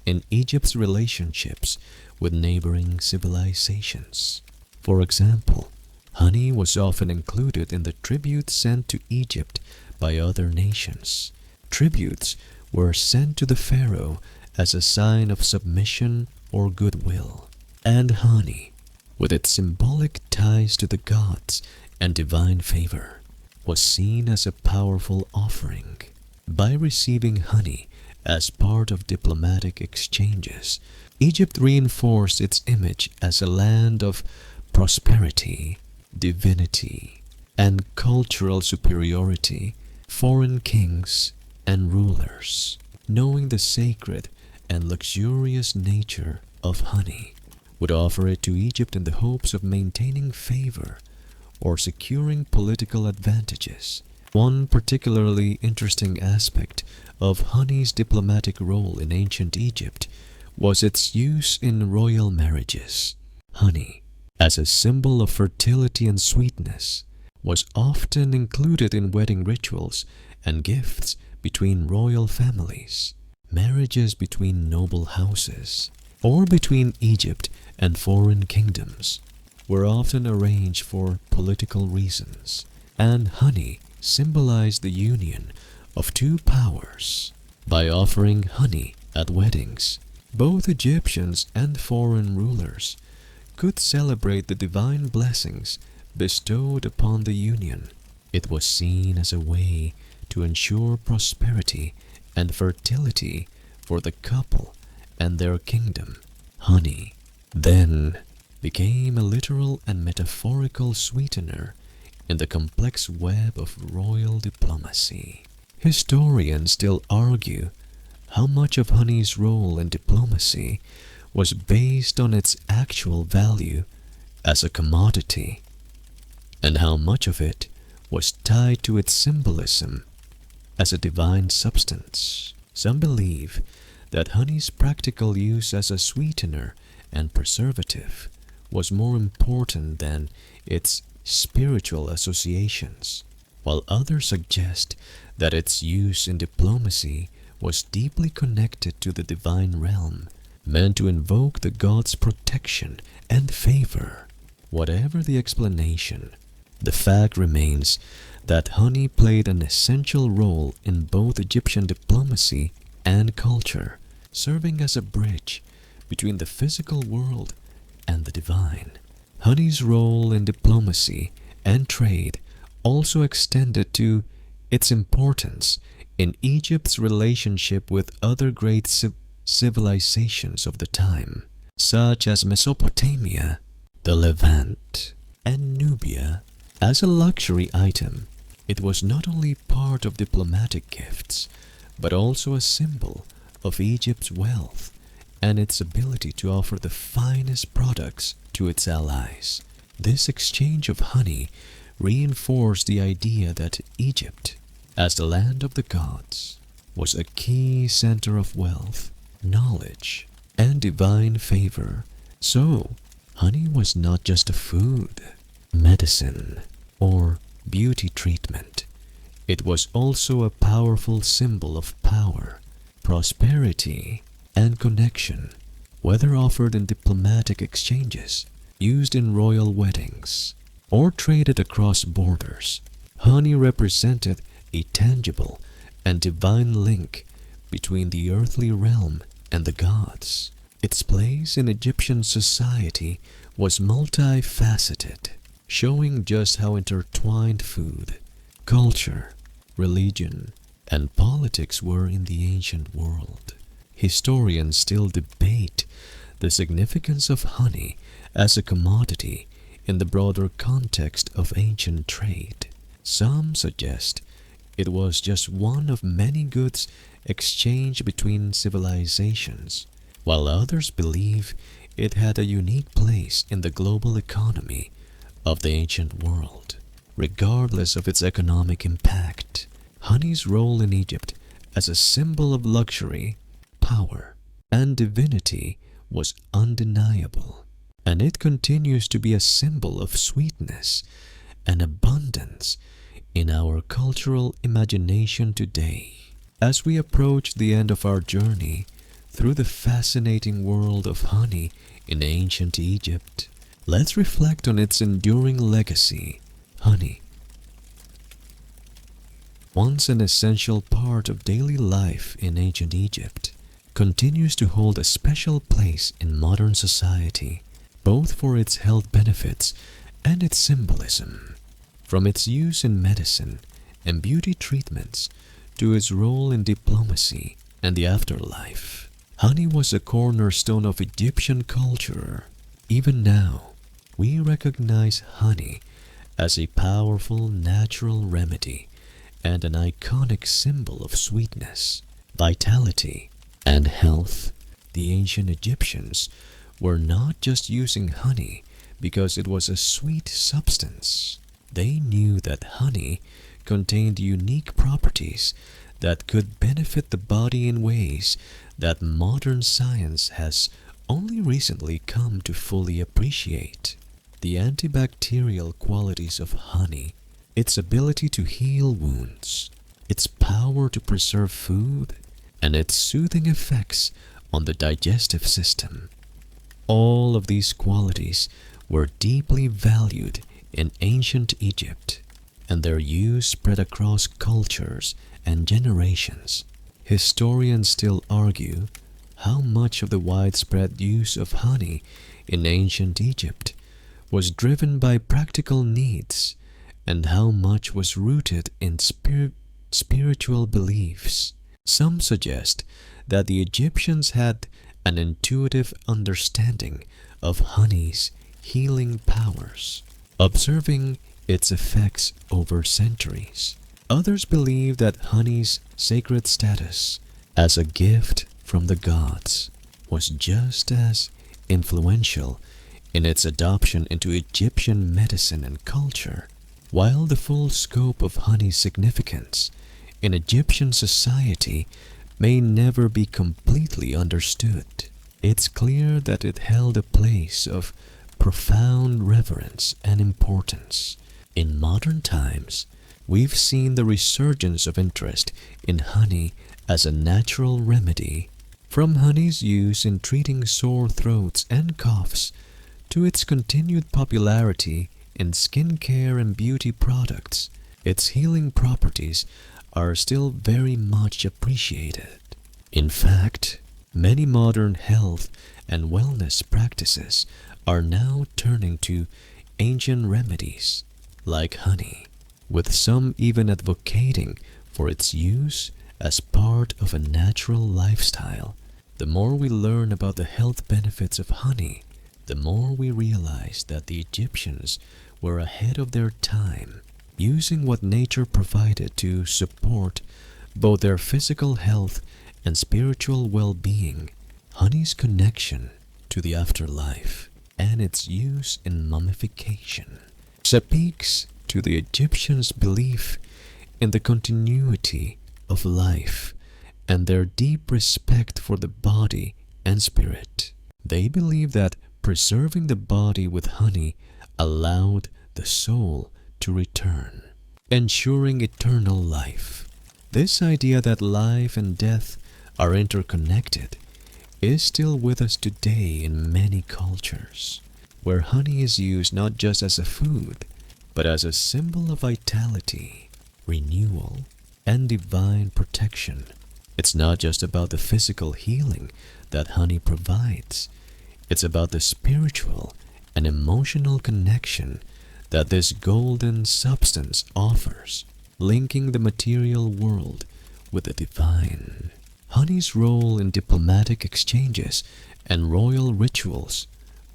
in Egypt's relationships with neighboring civilizations. For example, honey was often included in the tributes sent to Egypt by other nations. Tributes were sent to the pharaoh as a sign of submission or goodwill, and honey with its symbolic ties to the gods and divine favor, was seen as a powerful offering. By receiving honey as part of diplomatic exchanges, Egypt reinforced its image as a land of prosperity, divinity, and cultural superiority. Foreign kings and rulers, knowing the sacred and luxurious nature of honey, would offer it to Egypt in the hopes of maintaining favor or securing political advantages. One particularly interesting aspect of honey's diplomatic role in ancient Egypt was its use in royal marriages. Honey, as a symbol of fertility and sweetness, was often included in wedding rituals and gifts between royal families. Marriages between noble houses, or between Egypt and foreign kingdoms, were often arranged for political reasons, and honey symbolized the union of two powers. By offering honey at weddings, both Egyptians and foreign rulers could celebrate the divine blessings bestowed upon the union. It was seen as a way to ensure prosperity and fertility for the couple and their kingdom. Honey then became a literal and metaphorical sweetener in the complex web of royal diplomacy. Historians still argue how much of honey's role in diplomacy was based on its actual value as a commodity, and how much of it was tied to its symbolism as a divine substance. Some believe that honey's practical use as a sweetener and preservative was more important than its spiritual associations, while others suggest that its use in diplomacy was deeply connected to the divine realm, meant to invoke the gods' protection and favor. Whatever the explanation, the fact remains that honey played an essential role in both Egyptian diplomacy and culture, serving as a bridge between the physical world and the divine. Honey's role in diplomacy and trade also extended to its importance in Egypt's relationship with other great civilizations of the time, such as Mesopotamia, the Levant, and Nubia. As a luxury item, it was not only part of diplomatic gifts, but also a symbol of Egypt's wealth and its ability to offer the finest products to its allies. This exchange of honey reinforced the idea that Egypt, as the land of the gods, was a key center of wealth, knowledge, and divine favor. So, honey was not just a food, medicine, or beauty treatment. It was also a powerful symbol of power, prosperity, and connection, whether offered in diplomatic exchanges, used in royal weddings, or traded across borders. Honey represented a tangible and divine link between the earthly realm and the gods. Its place in Egyptian society was multifaceted, showing just how intertwined food, culture, religion, and politics were in the ancient world. Historians still debate the significance of honey as a commodity in the broader context of ancient trade. Some suggest it was just one of many goods exchanged between civilizations, while others believe it had a unique place in the global economy of the ancient world. Regardless of its economic impact, honey's role in Egypt as a symbol of luxury, power, and divinity was undeniable, and it continues to be a symbol of sweetness and abundance in our cultural imagination today. As we approach the end of our journey through the fascinating world of honey in ancient Egypt, let's reflect on its enduring legacy. Honey, once an essential part of daily life in ancient Egypt, continues to hold a special place in modern society. both for its health benefits and its symbolism. From its use in medicine and beauty treatments to its role in diplomacy and the afterlife, honey was a cornerstone of Egyptian culture. Even now, we recognize honey as a powerful natural remedy and an iconic symbol of sweetness, vitality, and health. The ancient Egyptians were not just using honey because it was a sweet substance. They knew that honey contained unique properties that could benefit the body in ways that modern science has only recently come to fully appreciate. The antibacterial qualities of honey, its ability to heal wounds, its power to preserve food, and its soothing effects on the digestive system. All of these qualities were deeply valued in ancient Egypt, and their use spread across cultures and generations. Historians still argue how much of the widespread use of honey in ancient Egypt was driven by practical needs and how much was rooted in spiritual beliefs. Some suggest that the Egyptians had an intuitive understanding of honey's healing powers, observing its effects over centuries. Others believe that honey's sacred status as a gift from the gods was just as influential in its adoption into Egyptian medicine and culture. While the full scope of honey's significance in Egyptian society may never be completely understood, it's clear that it held a place of profound reverence and importance. In modern times, we've seen the resurgence of interest in honey as a natural remedy. From honey's use in treating sore throats and coughs to its continued popularity in skincare and beauty products, its healing properties are still very much appreciated. In fact, many modern health and wellness practices are now turning to ancient remedies like honey, with some even advocating for its use as part of a natural lifestyle. The more we learn about the health benefits of honey, the more we realize that the Egyptians were ahead of their time, using what nature provided to support both their physical health and spiritual well-being. Honey's connection to the afterlife and its use in mummification speaks to the Egyptians' belief in the continuity of life and their deep respect for the body and spirit. They believe that preserving the body with honey allowed the soul to return, ensuring eternal life. This idea that life and death are interconnected is still with us today in many cultures, where honey is used not just as a food, but as a symbol of vitality, renewal, and divine protection. It's not just about the physical healing that honey provides. It's about the spiritual and emotional connection that this golden substance offers, linking the material world with the divine. Honey's role in diplomatic exchanges and royal rituals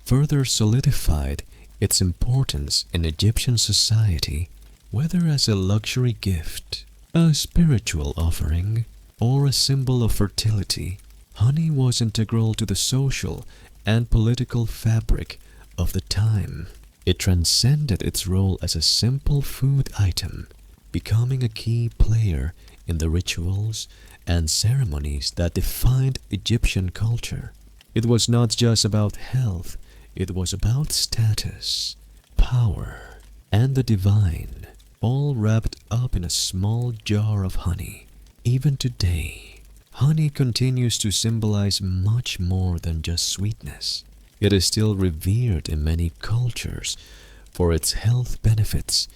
further solidified its importance in Egyptian society, whether as a luxury gift, a spiritual offering, or a symbol of fertility. Honey was integral to the social and political fabric of the time. It transcended its role as a simple food item, becoming a key player in the rituals and ceremonies that defined Egyptian culture. It was not just about health, it was about status, power, and the divine, all wrapped up in a small jar of honey. Even today, honey continues to symbolize much more than just sweetness. It is still revered in many cultures for its health benefits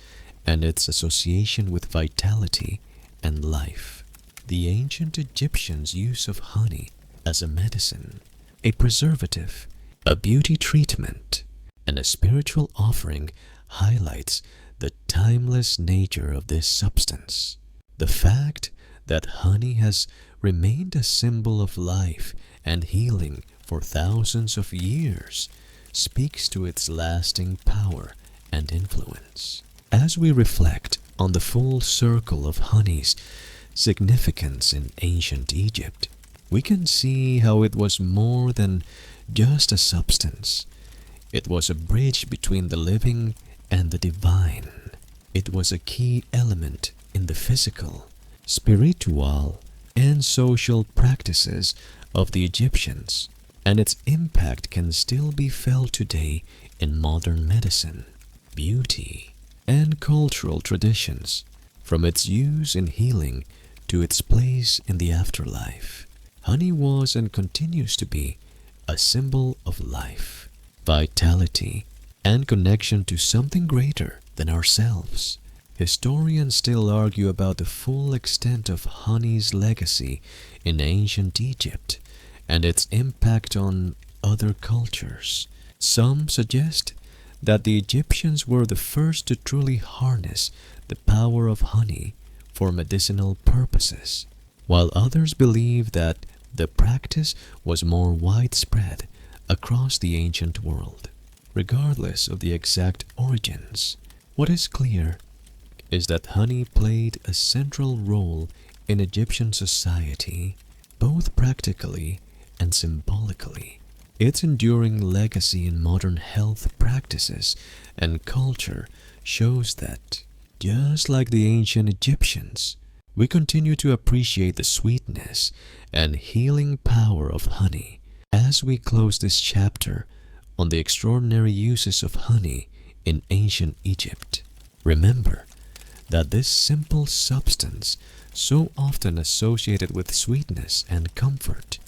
and its association with vitality and life. The ancient Egyptians' use of honey as a medicine, a preservative, A beauty treatment and a spiritual offering highlights the timeless nature of this substance. The fact that honey has remained a symbol of life and healing for thousands of years speaks to its lasting power and influence. As we reflect on the full circle of honey's significance in ancient Egypt, we can see how it was more than just a substance. It was a bridge between the living and the divine. It was a key element in the physical, spiritual, and social practices of the Egyptians, and its impact can still be felt today in modern medicine, beauty, and cultural traditions, from its use in healing to its place in the afterlife. Honey was and continues to be a symbol of life, vitality, and connection to something greater than ourselves. Historians still argue about the full extent of honey's legacy in ancient Egypt and its impact on other cultures. Some suggest that the Egyptians were the first to truly harness the power of honey for medicinal purposes, while others believe that the practice was more widespread across the ancient world. Regardless of the exact origins, what is clear is that honey played a central role in Egyptian society, both practically and symbolically. Its enduring legacy in modern health practices and culture shows that, just like the ancient Egyptians, we continue to appreciate the sweetness and healing power of honey. As we close this chapter on the extraordinary uses of honey in ancient Egypt, remember that this simple substance, so often associated with sweetness and comfort,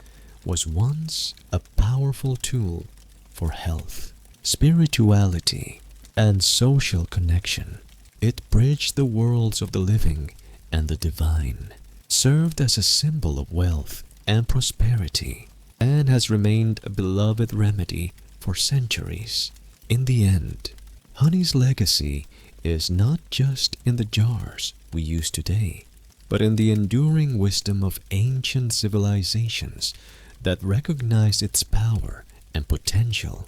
was once a powerful tool for health, spirituality, and social connection. It bridged the worlds of the living and the divine, served as a symbol of wealth and prosperity, and has remained a beloved remedy for centuries. In the end, honey's legacy is not just in the jars we use today, but in the enduring wisdom of ancient civilizations that recognized its power and potential